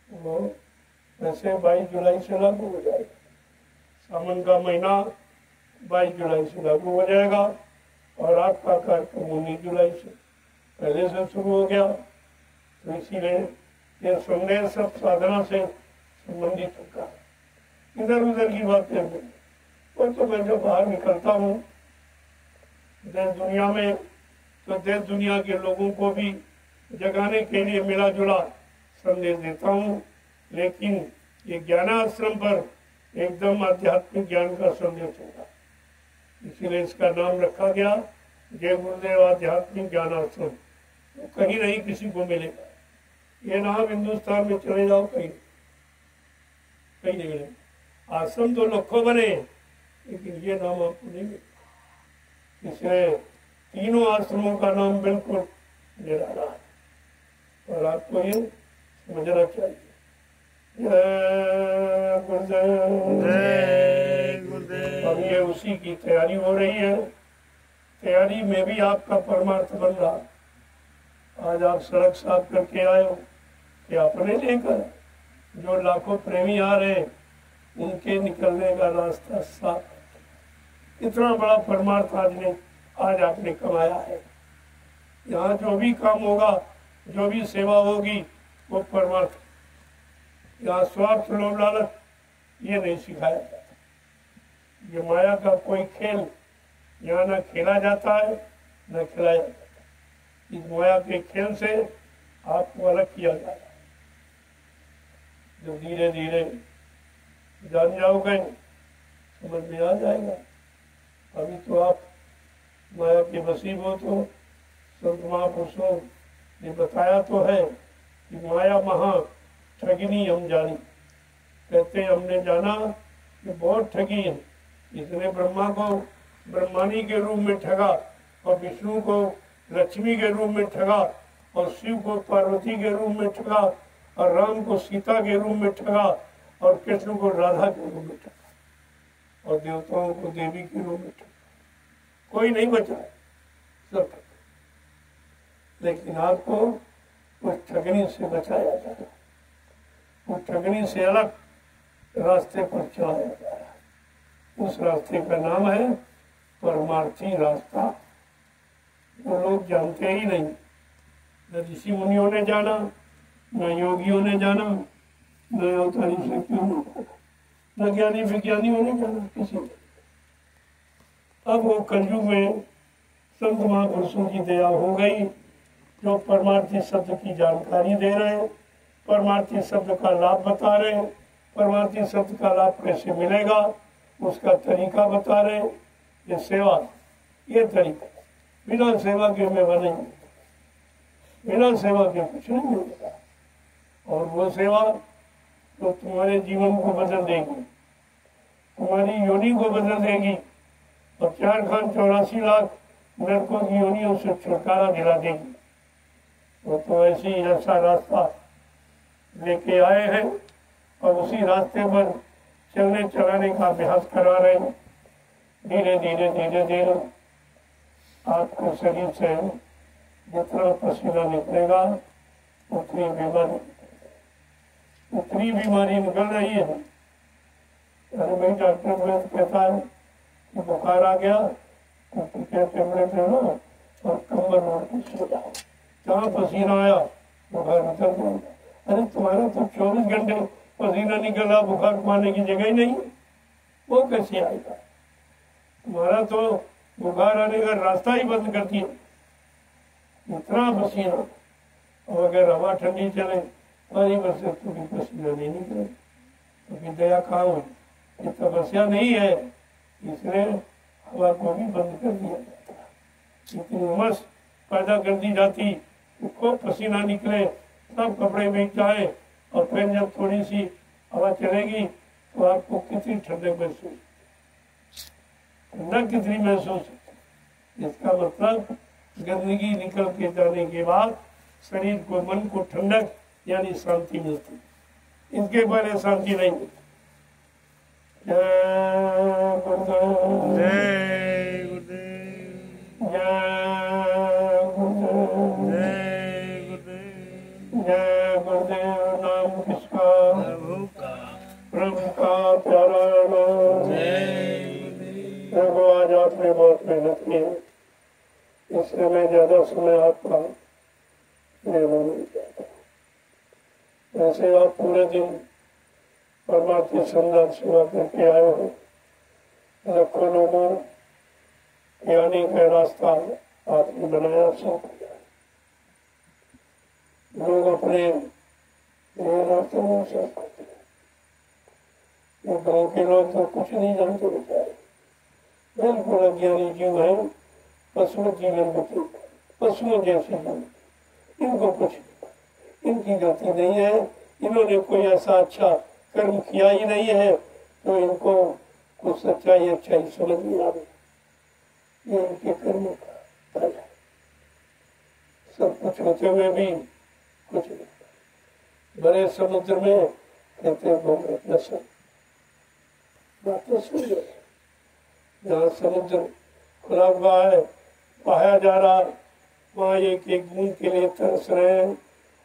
वो वैसे 22 जुलाई से लागू हो जाएगा, सावन का महीना 22 जुलाई से लागू हो जाएगा और आपका कार्यक्रम 19 जुलाई से पहले से शुरू हो गया। तो इसीलिए ये संदेश सब साधना से संबंधित होता है, इधर उधर की बातें नहीं। और तो मैं जब बाहर निकलता हूँ देश दुनिया में, तो देश दुनिया के लोगों को भी जगाने के लिए मिला जुला संदेश देता हूँ, लेकिन ये ज्ञानाश्रम पर एकदम आध्यात्मिक ज्ञान का संदेश होगा, इसीलिए इसका नाम रखा गया जय गुरुदेव आध्यात्मिक ज्ञानाश्रम। तो कहीं नहीं किसी को मिलेगा, ये नाम हिंदुस्तान में चले जाओ कहीं कहीं नहीं मिलेगा। आश्रम तो लाखों बने, लेकिन ये नाम आपको नहीं मिलेगा। इसलिए तीनों आश्रमों का नाम बिल्कुल निराला है और आपको ये समझना चाहिए। जय गुरुदेव। जय गुरुदेव। अब ये उसी की तैयारी हो रही है, तैयारी में भी आपका परमार्थ बन रहा। आज आप सड़क साफ करके आए हो कि अपने लेकर जो लाखों प्रेमी आ रहे हैं उनके निकलने का रास्ता साफ। इतना बड़ा परमार्थ आज आपने कमाया है। यहाँ जो भी काम होगा, जो भी सेवा होगी, वो परमार्थ। यहाँ स्वार्थ लोभ लालच ये नहीं सिखाया जाता। ये माया का कोई खेल यहाँ न खेला जाता है न खिलाया जाता है। इस माया के खेल से आपको अलग किया जाता है। जो धीरे धीरे जान जाओगे समझ में आ जाएगा। अभी तो आप माया के वसीबत हो। संत महापुरुषों ने बताया तो है कि माया महा ठगिनी हम जानी। कहते हमने जाना कि बहुत ठगी है। इसने ब्रह्मा को ब्रह्मानी के रूप में ठगा और विष्णु को लक्ष्मी के रूप में ठगा और शिव को पार्वती के रूप में ठगा और राम को सीता के रूप में ठगा और कृष्ण को राधा के रूप में ठगा और देवताओं को देवी के रूप में ठगा। कोई नहीं बचा, सब। लेकिन आपको उस ठगनी से बचाया जा रहा है, उस ठगनी से अलग रास्ते पर चलाया जा रहा है। उस रास्ते का नाम है परमार्थी रास्ता, जो लोग जानते ही नहीं। न ऋषि मुनियों ने जाना, न योगियों ने जाना, न अवतारी शक्तियों ने जाना, न ज्ञानी विज्ञानियों ने जाना, किसी ने। अब वो कलयुग में संत महापुरुषों की दया हो गई, जो परमार्थी शब्द की जानकारी दे रहे हैं, परमार्थी शब्द का लाभ बता रहे हैं, परमार्थी शब्द का लाभ कैसे मिलेगा उसका तरीका बता रहे हैं। ये सेवा, ये तरीका, बिना सेवा के मेवा नहीं मिलता, बिना सेवा के कुछ नहीं मिलेगा। और वो सेवा तो तुम्हारे जीवन को बदल देगी, तुम्हारी योनि को बदल देगी और 4,84 लाख नरकों की योनियों से छुटकारा दिला देगी। वो तो ऐसे ही ऐसा रास्ता लेके आए हैं और उसी रास्ते पर चलने चलाने का अभ्यास करा रहे हैं। धीरे धीरे धीरे धीरे आपके शरीर से जितना पसीना निकलेगा उतनी बीमारी निकल रही है। अरे भाई डॉक्टर बोले कहता है कि बुखार आ गया तो कमरे पे लो और कमर ओढ़ के सो जाओ, जहाँ पसीना आया बुखार उतर गया। अरे तुम्हारा तो 24 घंटे पसीना निकल रहा, बुखार मारने की जगह ही नहीं, वो कैसे आएगा? तुम्हारा तो बुखार आने का रास्ता ही बंद कर दिया, इतना पसीना। और अगर हवा ठंडी चले पानी पर से तो भी पसीना नहीं निकले तो फिर दया कहाँ हुई? ये तपस्या नहीं है, इसलिए हवा को भी बंद कर दिया जाता है। लेकिन मस्त पैदा कर दी जाती, खूब पसीना निकले, सब कपड़े भीग जाए, और फिर जब थोड़ी सी हवा चलेगी तो आपको कितनी ठंडक महसूस, ठंडक कितनी महसूस। इसका मतलब गंदगी निकल के जाने के बाद शरीर को, मन को ठंडक यानी शांति मिलती, इसके पहले शांति नहीं मिलती। जय गुरुदेव, जय गुरुदेव, जय गुरुदेव, जय गुरुदेव। जय गुरुदेव। नाम किसका? प्रभु का, प्रभु का प्यारा नाम। जय गुरुदेव। प्रभु आज आपने बहुत मेहनत की है, इसलिए मैं ज्यादा समय आपका लेना नहीं चाहता। वैसे आप पूरे दिन परमात्मा संदान सेवा करके आए हो, लाखों लोगों के आने का रास्ता आपने बनाया। सब लोग अपने रास्ते में सब करते हैं। ये गाँव के लोग तो कुछ नहीं जानते बेचारे, बिल्कुल अज्ञानी जीव है, पशु जीवन बचे, पशुओं जैसे जीवन, इनको कुछ, इनकी गलती नहीं है, इन्होंने कोई ऐसा अच्छा कर्म किया ही नहीं है तो इनको कुछ सच्चाई अच्छाई समझ नहीं आ रही। ये इनके कर्मों का फल है। सब कुछ होते हुए भी कुछ नहीं। बड़े समुद्र में कहते हैं बात तो सुन लो, जहाँ समुद्र खुला हुआ है, बहाया जा रहा, वहाँ एक एक बूंद के लिए तरस रहे हैं।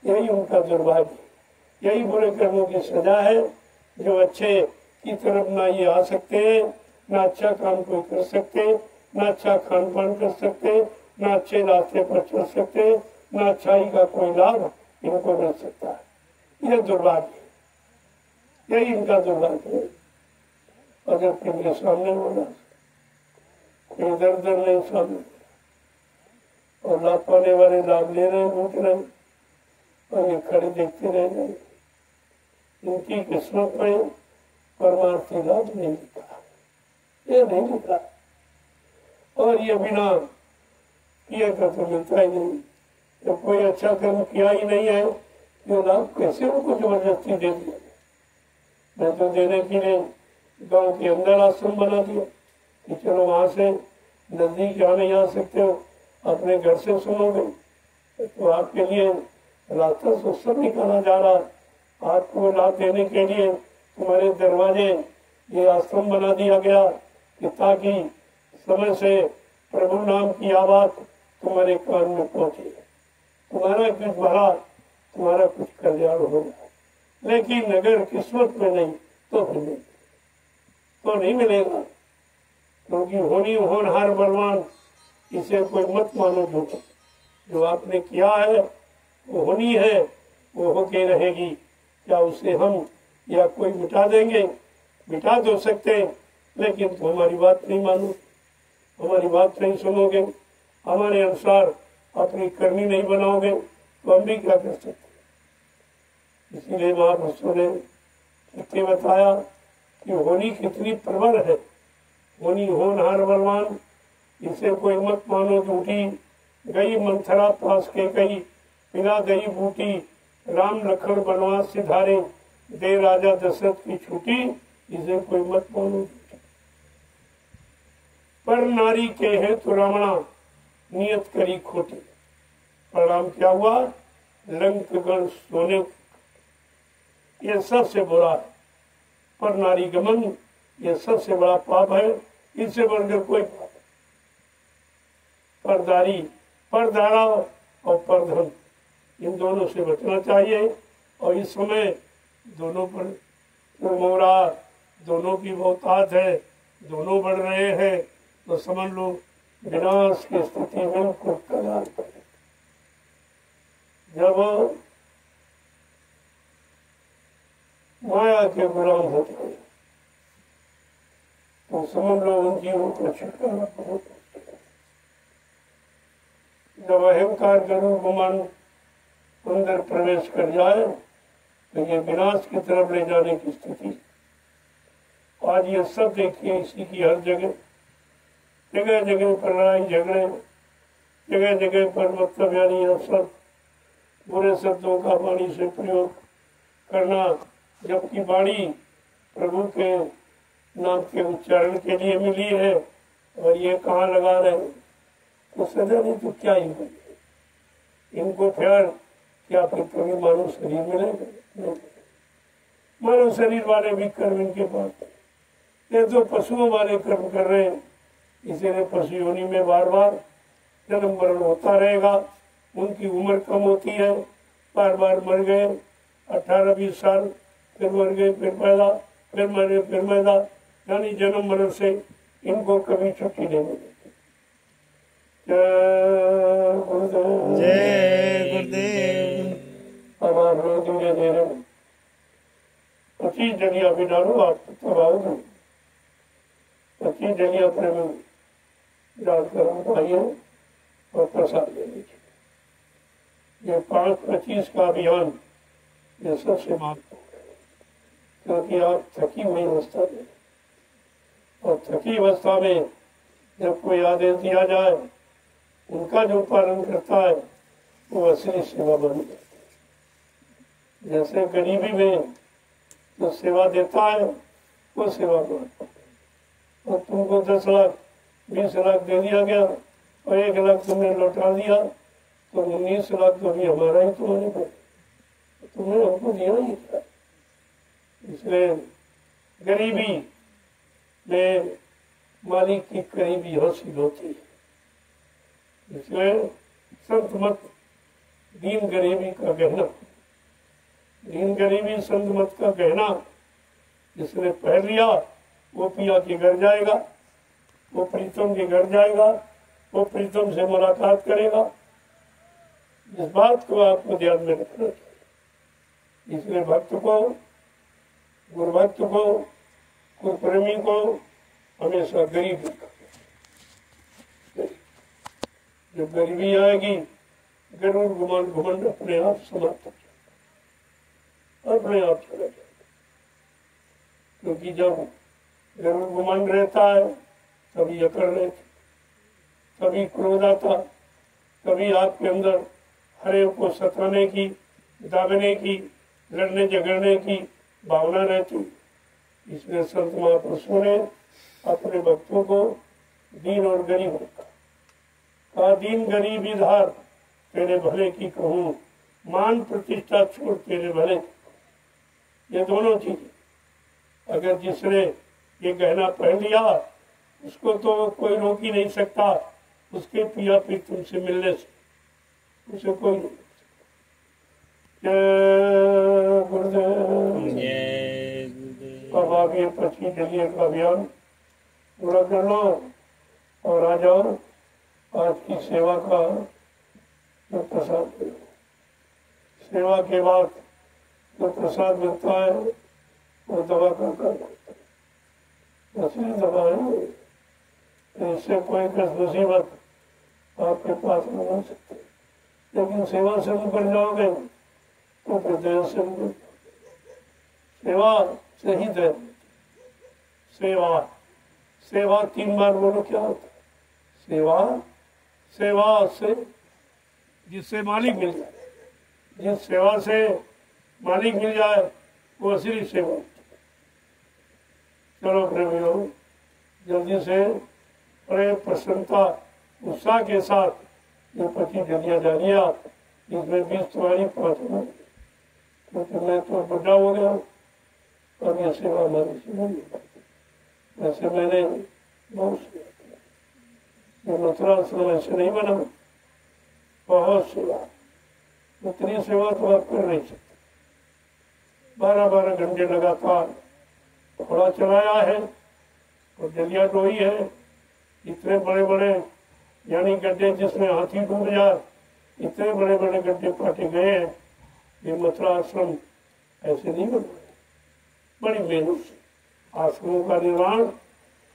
यही उनका दुर्भाग्य, यही बुरे कर्मों की सजा है, जो अच्छे की तरफ ना ये आ सकते हैं, ना अच्छा काम कोई कर सकते, ना अच्छा खान पान कर सकते, ना अच्छे रास्ते पर चल सकते, ना अच्छाई का कोई लाभ इनको मिल सकता है। यह दुर्भाग्य, यही इनका दुर्भाग्य है। अगर इनके सामने होना, इधर उधर नहीं सामने, और लाभ पाने वाले लाभ ले रहे, लूट रहे, और ये खड़े देखते रह जाए। इनकी किस्मत में परमार्थी लाभ नहीं लिखा, ये नहीं लिखा, और ये बिना किया का तो मिलता ही नहीं। जब कोई अच्छा कर्म किया ही नहीं है, ये लाभ कैसे उनको जबरदस्ती दे दिया? मैं तो देने के लिए गांव के अंदर आश्रम बना दिया कि चलो वहां से नजदीक यहाँ नहीं आ सकते हो, अपने घर से सुनोगे, तो आपके लिए रास्ता से सब निकाला जा रहा है। आपको लाभ देने के लिए तुम्हारे दरवाजे ये आश्रम बना दिया गया कि ताकि समय से प्रभु नाम की आवाज तुम्हारे कान में पहुंचे, तुम्हारा कुछ भला, तुम्हारा कुछ कल्याण होगा। लेकिन अगर किस्मत में नहीं तो फिर नहीं, तो नहीं मिलेगा, क्योंकि होनी होनहार बलवान, इसे कोई मत मानो झूठ। जो आपने किया है वो होनी है, वो होके रहेगी। क्या उसे हम या कोई मिटा देंगे? मिटा तो सकते, लेकिन तो हमारी बात नहीं मानो, हमारी बात नहीं सुनोगे, हमारे अनुसार अपनी करनी नहीं बनाओगे, तो हम भी क्या कर सकते। इसीलिए महापुरुषों ने कितने बताया कि होनी कितनी प्रबल है, होनी होनहार बलवान, इसे कोई मत मानो झूठी। गई मंथरा पास के गई, पिला गई बूटी, राम लखन वनवास से धारे, दे राजा दशरथ की छुट्टी, इसे कोई मत मानो झूठी। पर नारी के हेतु रावणा, नियत करी खोटी। परिणाम क्या हुआ? लंक गण सोने, ये सबसे बुरा है। पर नारी गमन, ये सबसे बड़ा पाप है, इससे बढ़कर कोई पाप। परदारी, परदारा और परधन, इन दोनों से बचना चाहिए। और इस समय दोनों पर मोरा, दोनों की बहुतात है, दोनों बढ़ रहे हैं, तो समझ लो विनाश की स्थिति में उनको कगार पर। जब माया के गुलाम होते हैं तो समझ लो उन जीवों को छुटकारा बहुत। जब अहंकार गरुड़ गुमान अंदर प्रवेश कर जाए तो ये विनाश की तरफ ले जाने की स्थिति। आज ये सब देखिए, इसी की हर जगह जगह जगह पर लड़ाई झगड़े, जगह जगह पर मतलब यानी अवसर बुरे शब्दों का वाणी से प्रयोग करना, जबकि वाणी प्रभु के नाम के उच्चारण के लिए मिली है और ये कहाँ लगा रहे हैं, तो सजा नहीं तो क्या ही करें। इनको फिर क्या फिर कभी मानव शरीर मिलेगा? नहीं। मानव शरीर वाले भी कर्म इनके पास, ये तो पशुओं वाले कर्म कर रहे हैं, इसीलिए पशु योनि में बार बार जन्म मरण होता रहेगा। उनकी उम्र कम होती है, बार बार मर गए, 18-20 साल, फिर मर गए, फिर पैदा, फिर मरे, फिर मैदा, यानी जन्म मरण से इनको कभी छुट्टी नहीं मिलेगी। जय गुरुदेव। जय गुरुदेव। अब आप लोग धीरे धीरे 25 जलिया भी डालो, आप तब आओगे। 25 जलिया अपने में डालकर आइए और प्रसाद ले लीजिए। ये 5-25 का अभियान ये सबसे महत्वपूर्ण है, क्योंकि आप थकी हुई अवस्था में, और थकी अवस्था में जब कोई आदेश दिया जाए, उनका जो पालन करता है वो असली सेवा मानी जाती है। जैसे गरीबी में जो सेवा देता है वो सेवा मानता है। और तुमको 10 लाख 20 लाख दे दिया गया और 1 लाख तुमने लौटा दिया, तो 19 लाख तो भी हमारा ही तुम्हारे को, तुमने हमको दिया ही था। इसलिए गरीबी में मालिक की करीबी हासिल होती है। इसलिए संत मत दीन गरीबी का गहना, दीन गरीबी संत मत का गहना जिसने पहन लिया वो पिया के घर जाएगा, वो प्रीतम के घर जाएगा, वो प्रीतम से मुलाकात करेगा। इस बात को आपको ध्यान में रखना चाहिए। इसलिए भक्त को, गुरु भक्त को, गुरु प्रेमी को हमेशा गरीब रखना। जब गरीबी आएगी, गरुड़ गुमान घुमंड अपने आप समाप्त हो जाएगा, अपने आप चला जाएगा। क्योंकि जब गरुड़ गुमान रहता है तभी अकड़ रहती, तभी क्रोध आता, तभी आपके अंदर हर एक को सताने की, दागने की, लड़ने झगड़ने की भावना रहती। इसलिए संत महापुरुषों ने अपने भक्तों को दीन और गरीब रखा। कहा दीन गरीब इधार तेरे भले की कहूँ, मान प्रतिष्ठा छोड़ तेरे भले। ये दोनों चीजें अगर जिसने ये गहना पहन लिया उसको तो कोई रोक ही नहीं सकता, उसके पिया पी तुमसे मिलने से उसे कोई नहीं। जय गुरुदेव। जय गुरुदेव। अब आप ये 25 जलिया का अभियान पूरा कर लो और आ जाओ आज की सेवा का जो प्रसाद करो। सेवा के बाद जो प्रसाद मिलता है वो दवा का काम होता है, असली दवा है। इससे कोई कष्ट मुसीबत आपके पास नहीं हो सकती, लेकिन सेवा से ऊपर जाओगे तो फिर दया से ऊपर। सेवा से ही दया। सेवा सेवा 3 बार बोलो क्या होता है? सेवा सेवा से जिससे मालिक मिल जाए, जिस सेवा से मालिक मिल जाए वो असली सेवा। चलो प्रेमियों, जल्दी से बड़े प्रसन्नता उत्साह के साथ ये 25 जलियां जानिया, इसमें 20 तुम्हारी 5 हमारी, क्योंकि मैं तो बुढ़ा हो गया और ये सेवा हमारी से नहीं हो पाती। वैसे मैंने बहुत सेवा किया, ये मथुरा समय से नहीं बना, बहुत सेवा, उतनी सेवा तो आप कर नहीं सकते। 12-12 घंटे लगातार घोड़ा चलाया है और जलिया ढोई है। इतने बड़े बड़े यानी गड्ढे जिसमें हाथी डूब जाए, इतने बड़े बड़े गड्ढे काटे गए हैं। ये मथुरा आश्रम ऐसे नहीं बना, बड़ी मेहनत से। आश्रमों का निर्माण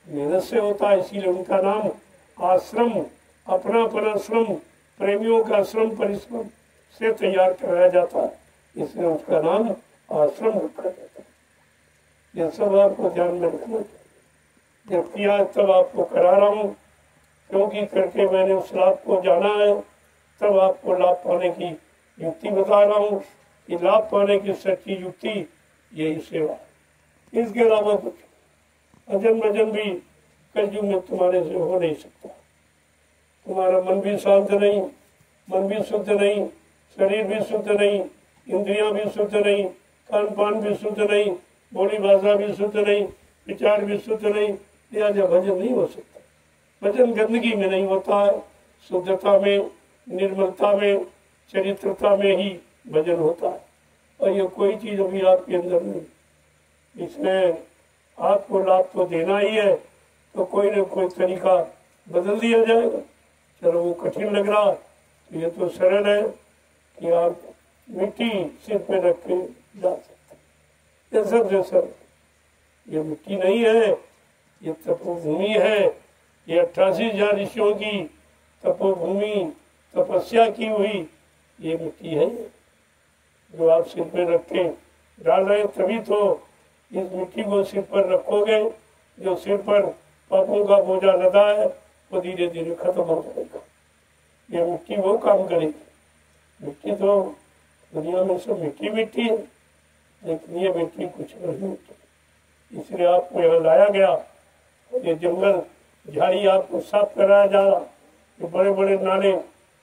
मेहनत से होता है, इसीलिए उनका नाम आश्रम, अपना परिश्रम, प्रेमियों का श्रम परिश्रम से तैयार कराया जाता है, इसलिए उसका नाम आश्रम रखा जाता है। ये सब आपको ध्यान में रखना चाहिए। जब किया तब आपको करा रहा हूँ, क्योंकि करके मैंने उस लाभ को जाना है, तब आपको लाभ पाने की युक्ति बता रहा हूँ कि लाभ पाने की सच्ची युक्ति यही सेवा, इसके अलावा कुछ अजन भजन भी कलयुग में तुम्हारे से हो नहीं सकता। तुम्हारा मन भी शांत नहीं, मन भी शुद्ध नहीं, शरीर भी शुद्ध नहीं, इंद्रियां भी शुद्ध नहीं, खान पान भी शुद्ध नहीं, बोली भाषा भी शुद्ध नहीं, विचार भी शुद्ध नहीं, लिहाजा भजन नहीं हो सकता। भजन गंदगी में नहीं होता है, शुद्धता में, निर्मलता में, चरित्रता में ही भजन होता है। और ये कोई चीज अभी आपके अंदर नहीं, इसलिए आपको लाभ तो देना ही है, तो कोई न कोई तरीका बदल दिया जाएगा। चलो वो कठिन लग रहा, तो ये तो सरल है कि आप मिट्टी सिर पे रख के जा सकते। ये सबसे सरल, ये मिट्टी नहीं है, ये तपोभूमि है। ये 88,000 ऋषियों की तपोभूमि, तपस्या की हुई ये मिट्टी है, जो आप सिर पे रख के डाल रहे। तभी तो इस मिट्टी को सिर पर रखोगे, जो सिर पर पापों का बोझा लदा है वो धीरे धीरे खत्म हो जाएगा। ये मिट्टी वो काम करेगी। मिट्टी तो दुनिया में सब मिट्टी मिट्टी है, लेकिन ये मिट्टी कुछ नहीं मिट्टी। इसलिए आपको यहाँ लाया गया। ये जंगल झाड़ी आपको साफ कराया जा रहा, ये बड़े बड़े नाले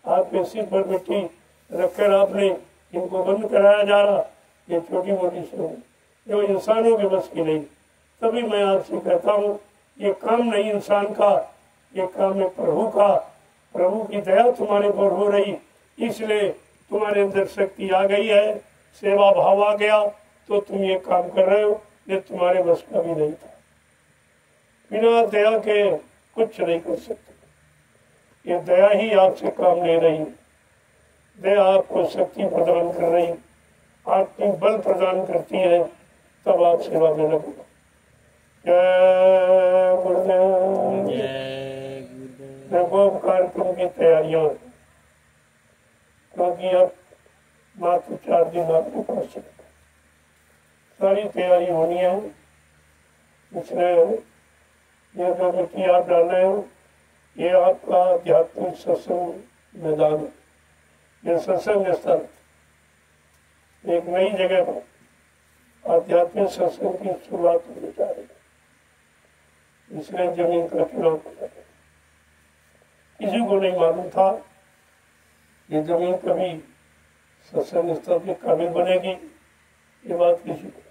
आपके सिर पर मिट्टी रखकर आपने इनको बंद कराया जा रहा। ये छोटी मोटी सब जो इंसानों के बस की नहीं। तभी मैं आपसे कहता हूँ, ये काम नहीं इंसान का, ये काम है प्रभु का। प्रभु की दया तुम्हारे पर हो रही, इसलिए तुम्हारे अंदर शक्ति आ गई है, सेवा भाव आ गया, तो तुम ये काम कर रहे हो। ये तुम्हारे बस का भी नहीं था। बिना दया के कुछ नहीं कर सकते। ये दया ही आपसे काम ले रही है। दया आपको शक्ति प्रदान कर रही, आपको बल प्रदान करती है, तब आप सेवा में लगो। जय गुरुदेव। देखो कार्यक्रम की तैयारियां, क्योंकि अब मात्र 4 दिन आपको पास चलेगा, सारी तैयारी होनी है। इसलिए ये जो मिट्टी आप डाल रहे हो, ये आपका आध्यात्मिक सत्संग मैदान है। ये सत्संग स्थल एक नई जगह पर आध्यात्मिक सत्संग की शुरुआत होने जा रही है। इसलिए जमीन का चुनाव किया गया। किसी को नहीं मालूम था ये जमीन कभी सत्संग स्थल के काबिल बनेगी, ये बात किसी को।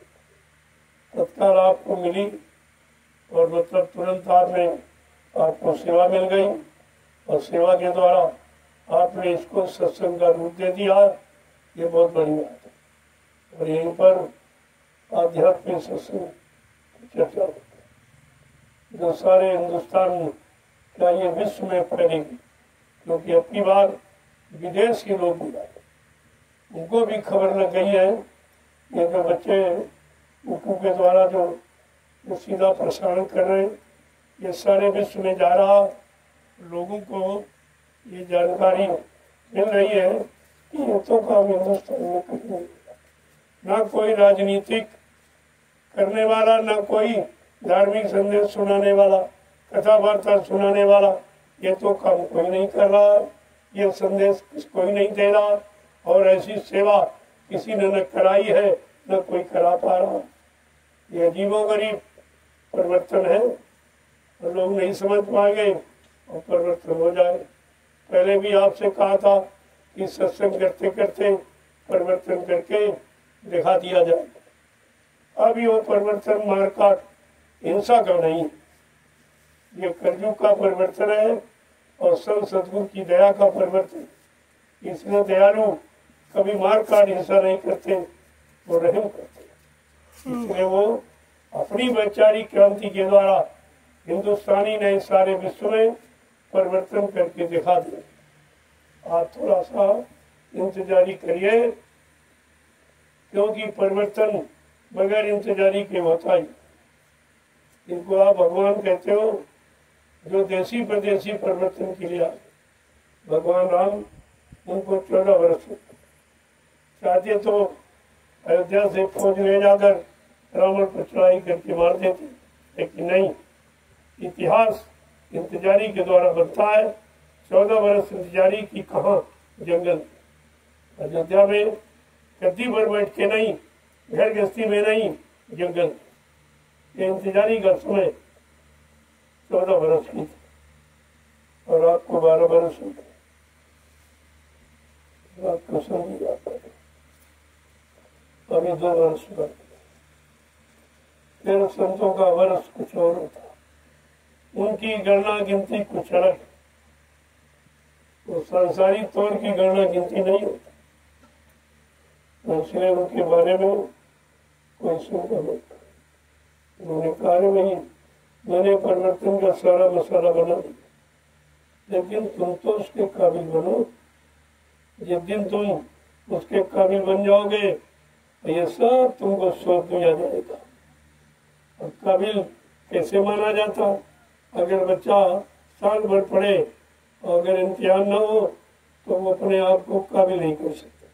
तत्काल आपको मिली और मतलब तुरंत आपको सेवा मिल गई, और सेवा के द्वारा आपने इसको सत्संग का रूप दे दिया। ये बहुत बड़ी बात है। और यहीं पर आध्यात्मिक सत्संग चर्चा होती है, जो सारे हिंदुस्तान क्या ये विश्व में फैलेगी। क्योंकि अपनी बार विदेश के लोग भी आए, उनको भी खबर लग गई है। ये जो बच्चे उकू के द्वारा जो सीधा प्रसारण कर रहे हैं, ये सारे विश्व में जा रहा, लोगों को ये जानकारी मिल रही है कि ये तो काम हिंदुस्तान में कहीं नहीं, ना कोई राजनीतिक करने वाला, ना कोई धार्मिक संदेश सुनाने वाला, कथा वार्ता सुनाने वाला, ये तो काम कोई नहीं कर रहा, ये संदेश कोई नहीं दे रहा, और ऐसी सेवा किसी ने न कराई है, न कोई करा पा रहा। ये अजीबोगरीब परिवर्तन है, और लोग नहीं समझ पाएंगे और परिवर्तन हो जाए। पहले भी आपसे कहा था कि सत्संग करते करते परिवर्तन करके दिखा दिया जाए। अभी वो परिवर्तन मारकाट हिंसा का नहीं, ये कलयुग का परिवर्तन है और सब सद्गुरु की दया का परिवर्तन। इसलिए दयालु कभी मारकाट हिंसा नहीं करते, वो रहम करते। इसलिए वो अपनी वैचारिक क्रांति के द्वारा हिंदुस्तानी ने सारे विश्व में परिवर्तन करके दिखा दिया। आप थोड़ा सा इंतजारी करिए, क्योंकि परिवर्तन बगैर इंतजारी के होता ही। इनको आप भगवान कहते हो, जो देशी प्रदेशी परिवर्तन के लिए आए। भगवान राम, उनको 14 वर्ष चाहते तो अयोध्या से फौज ले जाकर रावण पर चढ़ाई करके मार देते, लेकिन नहीं। इतिहास इंतजारी के द्वारा बनता है। 14 वर्ष इंतजारी की कहाँ, जंगल अयोध्या में गद्दी पर बैठ के नहीं, घर गृहस्थी में नहीं, जंगल। ये इंतजारी का समय 14 वर्ष की थी और आपको 12 वर्ष हो गए। बात को समझी जाता है। अभी 2 वर्ष बाकी। फिर संतों का वर्ष कुछ और होता, उनकी गणना गिनती कुछ अलग, वो सांसारिक तौर की गणना गिनती नहीं होती, इसलिए उनके बारे में कोई सुनता नहीं। उन्होंने कार्य नहीं, मैंने परिवर्तन का सारा मसाला बना दिया, लेकिन तुम तो उसके काबिल बनो। जिस दिन तुम उसके काबिल बन जाओगे ये सब तुमको सौंप दिया जाएगा। और काबिल कैसे माना जाता? अगर बच्चा साल भर पढ़े और अगर इम्तिहान न हो तो वो अपने आप को काबिल नहीं कर सकता।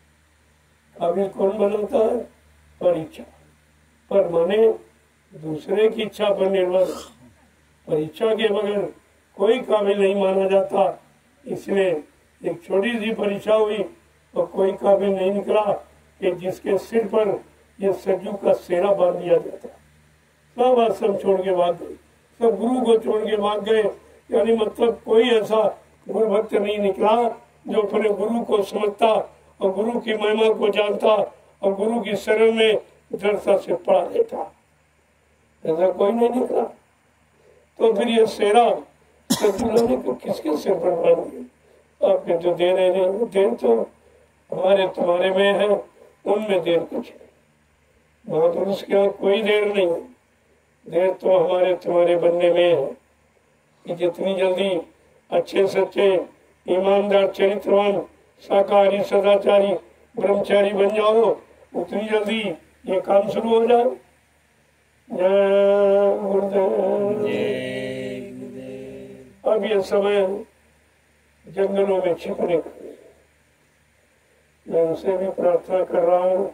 काबिल कौन बनाता है? परीक्षा पर, माने दूसरे की इच्छा पर निर्भर। परीक्षा के बगैर कोई काबिल नहीं माना जाता। इसलिए एक छोटी सी परीक्षा हुई और कोई काबिल नहीं निकला कि जिसके सिर पर ये सज्जू का सेरा बांध दिया जाता। सब आश्रम छोड़ के भाग गए, सब गुरु को छोड़ के भाग गए। यानी मतलब कोई ऐसा गुरु भक्त नहीं निकला जो अपने गुरु को समझता और गुरु की महिमा को जानता और गुरु की शरण में दृढ़ता से पढ़ा देता। ऐसा कोई नहीं निकला। तो फिर ये सेरा सज्जू ने को किसके सिर पर बांध दिया? आपने जो दे रहे हैं वो देर तो हमारे तुम्हारे में है, उनमें देर कुछ है। महापुरुष के यहाँ कोई देर नहीं है, देर तो हमारे तुम्हारे बनने में है कि जितनी जल्दी अच्छे सच्चे ईमानदार चरित्रवान शाकाहारी सदाचारी ब्रह्मचारी बन जाओ उतनी जल्दी ये काम शुरू हो जाए। जय गुरुदेव। अब ये समय जंगलों में छिपने का, मैं उनसे भी प्रार्थना कर रहा हूँ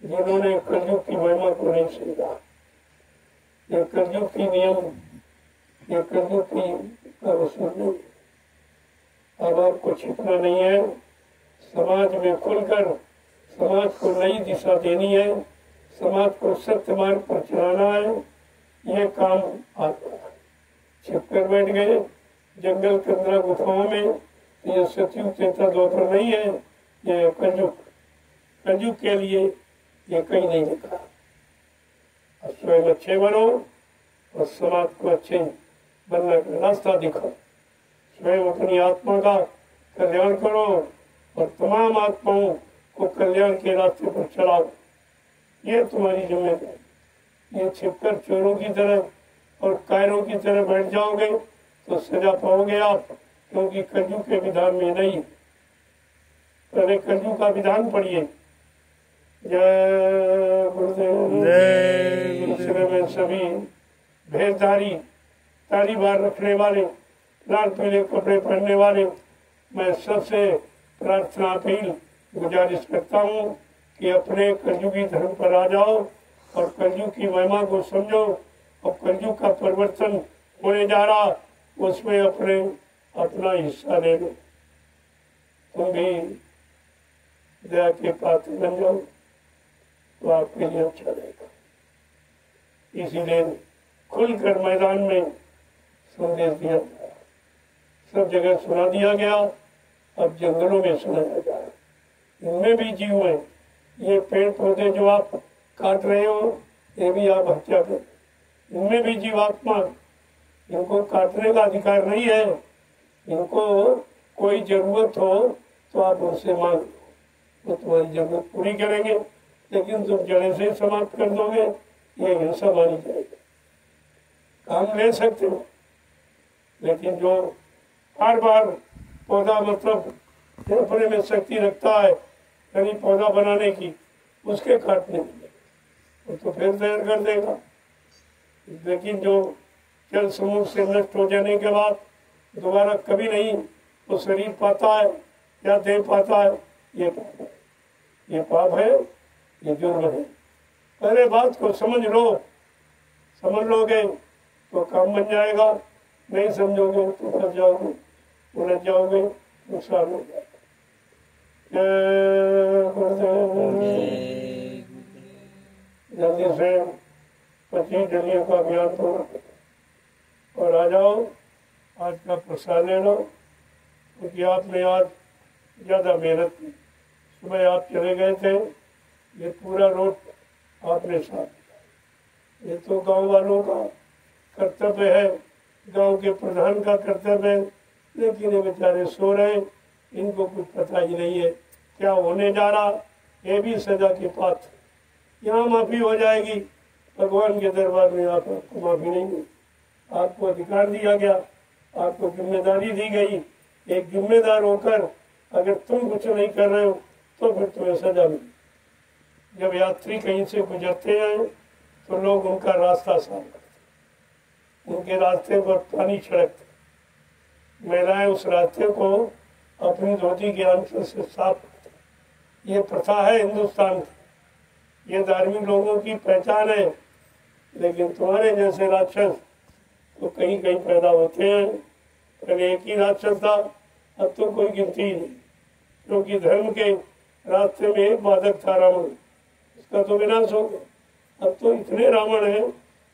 जिन्होंने कलयुग की महिमा को नहीं समझा। ये कलयुग की नियम, ये कलयुग की अवसर नहीं। अब आपको छिपना नहीं है, समाज में खुलकर समाज को नई दिशा देनी है, समाज को सत्य मार्ग पर चलाना है। ये काम आप छिप कर बैठ गए जंगल कंदरा गुफाओं में, ये सतयुग त्रेता द्वापर नहीं है, ये कलयुग। कलयुग के लिए ये कहीं नहीं लिखा। स्वयं अच्छे बनो और समाज को अच्छे बनने का रास्ता दिखाओ। स्वयं अपनी आत्मा का कल्याण करो और तमाम आत्माओं को कल्याण के रास्ते पर चलाओ। ये तुम्हारी जिम्मेदारी। ये छिपकर चोरों की तरह और कायरों की तरह बैठ जाओगे तो सजा पाओगे आप, क्योंकि कलयुग के विधान में नहीं। पहले कलयुग का विधान पढ़िए। जय गुरुदेव। दूसरे में सभी भेदधारी, ताली बार रखने वाले, लाल पीले कपड़े पहनने वाले, मैं सबसे प्रार्थना अपील गुजारिश करता हूँ कि अपने कलयुगी धर्म पर आ जाओ और कलयुग की महिमा को समझो और कलयुग का परिवर्तन होने जा रहा उसमें अपना हिस्सा ले लो। तुम भी दया के पात्र बन जाओ तो आपके लिए अच्छा रहेगा। इसीलिए खुलकर मैदान में संदेश दिया गया, सब जगह सुना दिया गया, अब जंगलों में सुनाया जा रहा। इनमें भी जीव है। ये पेड़ पौधे जो आप काट रहे हो ये भी आप हत्या कर, इनमें भी जीवात्मा, इनको काटने का अधिकार नहीं है। इनको कोई जरूरत हो तो आप उनसे मांग, वो तुम्हारी जरूरत पूरी करेंगे, लेकिन तुम जड़े से समाप्त कर दोगे ये हिंसा मानी जाएगी। काम ले सकते हो, लेकिन जो बार बार पौधा मतलब अपने में शक्ति रखता है यानी पौधा बनाने की, उसके काटने वो तो फिर तैयार कर देगा। लेकिन जो जल समूह से नष्ट हो जाने के बाद दोबारा कभी नहीं वो शरीर पाता है या दे पाता है, ये पाप है, ये पाप है, ये जुर्म है। पहले बात को समझ लो, समझ लोगे तो काम बन जाएगा, नहीं समझोगे तो फंस जाओगे, उलझ जाओगे, नुकसान हो जाएगा। जल्दी से 25 डलियों का अभियान पूरा और आ जाओ, आज का प्रसाद ले लो, क्योंकि आपने आज ज़्यादा मेहनत की। सुबह आप चले गए थे, ये पूरा रोड आपने साथ दिया। ये तो गांव वालों का कर्तव्य है, गांव के प्रधान का कर्तव्य है, लेकिन ये बेचारे सो रहे, इनको कुछ पता ही नहीं है क्या होने जा रहा। ये भी सजा के पात्र, यहाँ माफ़ी हो जाएगी, भगवान के दरबार में आपको माफ़ी नहीं मिली। आपको अधिकार दिया गया, आपको जिम्मेदारी दी गई, एक जिम्मेदार होकर अगर तुम कुछ नहीं कर रहे हो तो फिर तुम्हें सजा मिली। जब यात्री कहीं से गुजरते हैं तो लोग उनका रास्ता साफ करते, उनके रास्ते पर पानी छिड़कते, महिलाएं उस रास्ते को अपनी धोती के आंचल से साफ करते। ये प्रथा है हिंदुस्तान की, ये धार्मिक लोगों की पहचान है। लेकिन तुम्हारे जैसे राक्षस तो कहीं कहीं पैदा होते हैं। पहले एक ही राक्षस था, अब तो कोई गिनती ही नहीं, क्योंकि धर्म के रास्ते में एक बाधक था रावण, इसका तो विनाश हो गया। अब तो इतने रावण हैं,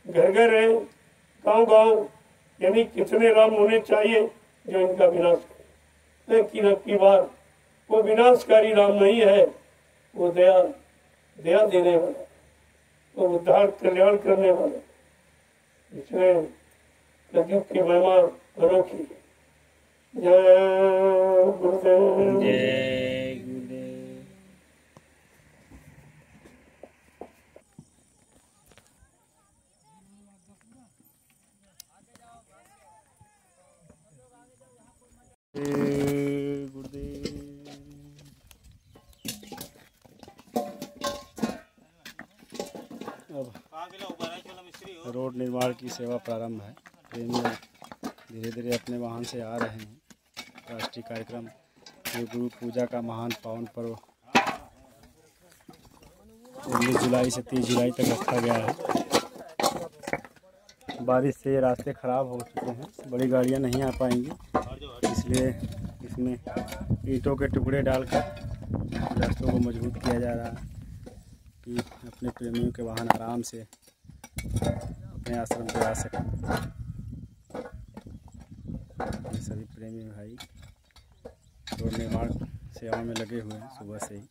घर घर हैं, गांव गांव, यानी कितने राम होने चाहिए जो इनका विनाश करे। लेकिन अब की बार वो विनाशकारी राम नहीं है, वो दया देने वाला, वो उद्धार कल्याण करने वाला। इसलिए कलयुग की महिमा अनोखी। जय गुरुदेव। जय गुरुदेव। अब रोड निर्माण की सेवा प्रारंभ है। प्रेमी धीरे धीरे अपने वाहन से आ रहे हैं। राष्ट्रीय कार्यक्रम ये गुरु पूजा का महान पावन पर्व 19 जुलाई से 30 जुलाई तक रखा गया है। बारिश से ये रास्ते ख़राब हो चुके हैं, बड़ी गाड़ियां नहीं आ पाएंगी, इसलिए इसमें ईंटों के टुकड़े डालकर रास्तों को मजबूत किया जा रहा है कि अपने प्रेमियों के वाहन आराम से अपने आश्रम पे आ सकें। ये सभी प्रेमी भाई रोड निर्माण सेवा में लगे हुए हैं सुबह से ही।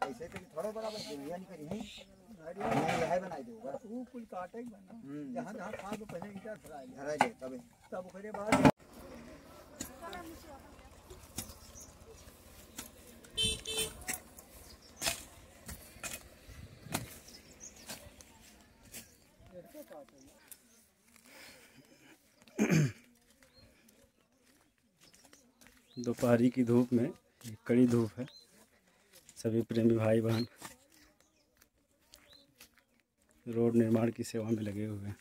ऐसे तो थोड़ा बराबर दुनिया नहीं करी है, यह बनाई दूंगा वो कुल काटे ही बना जहां जहां खाद को पहले ईटा धरा जाए तब करे बाद। दोपहरी की धूप में, कड़ी धूप है, सभी प्रेमी भाई बहन रोड निर्माण की सेवा में लगे हुए हैं।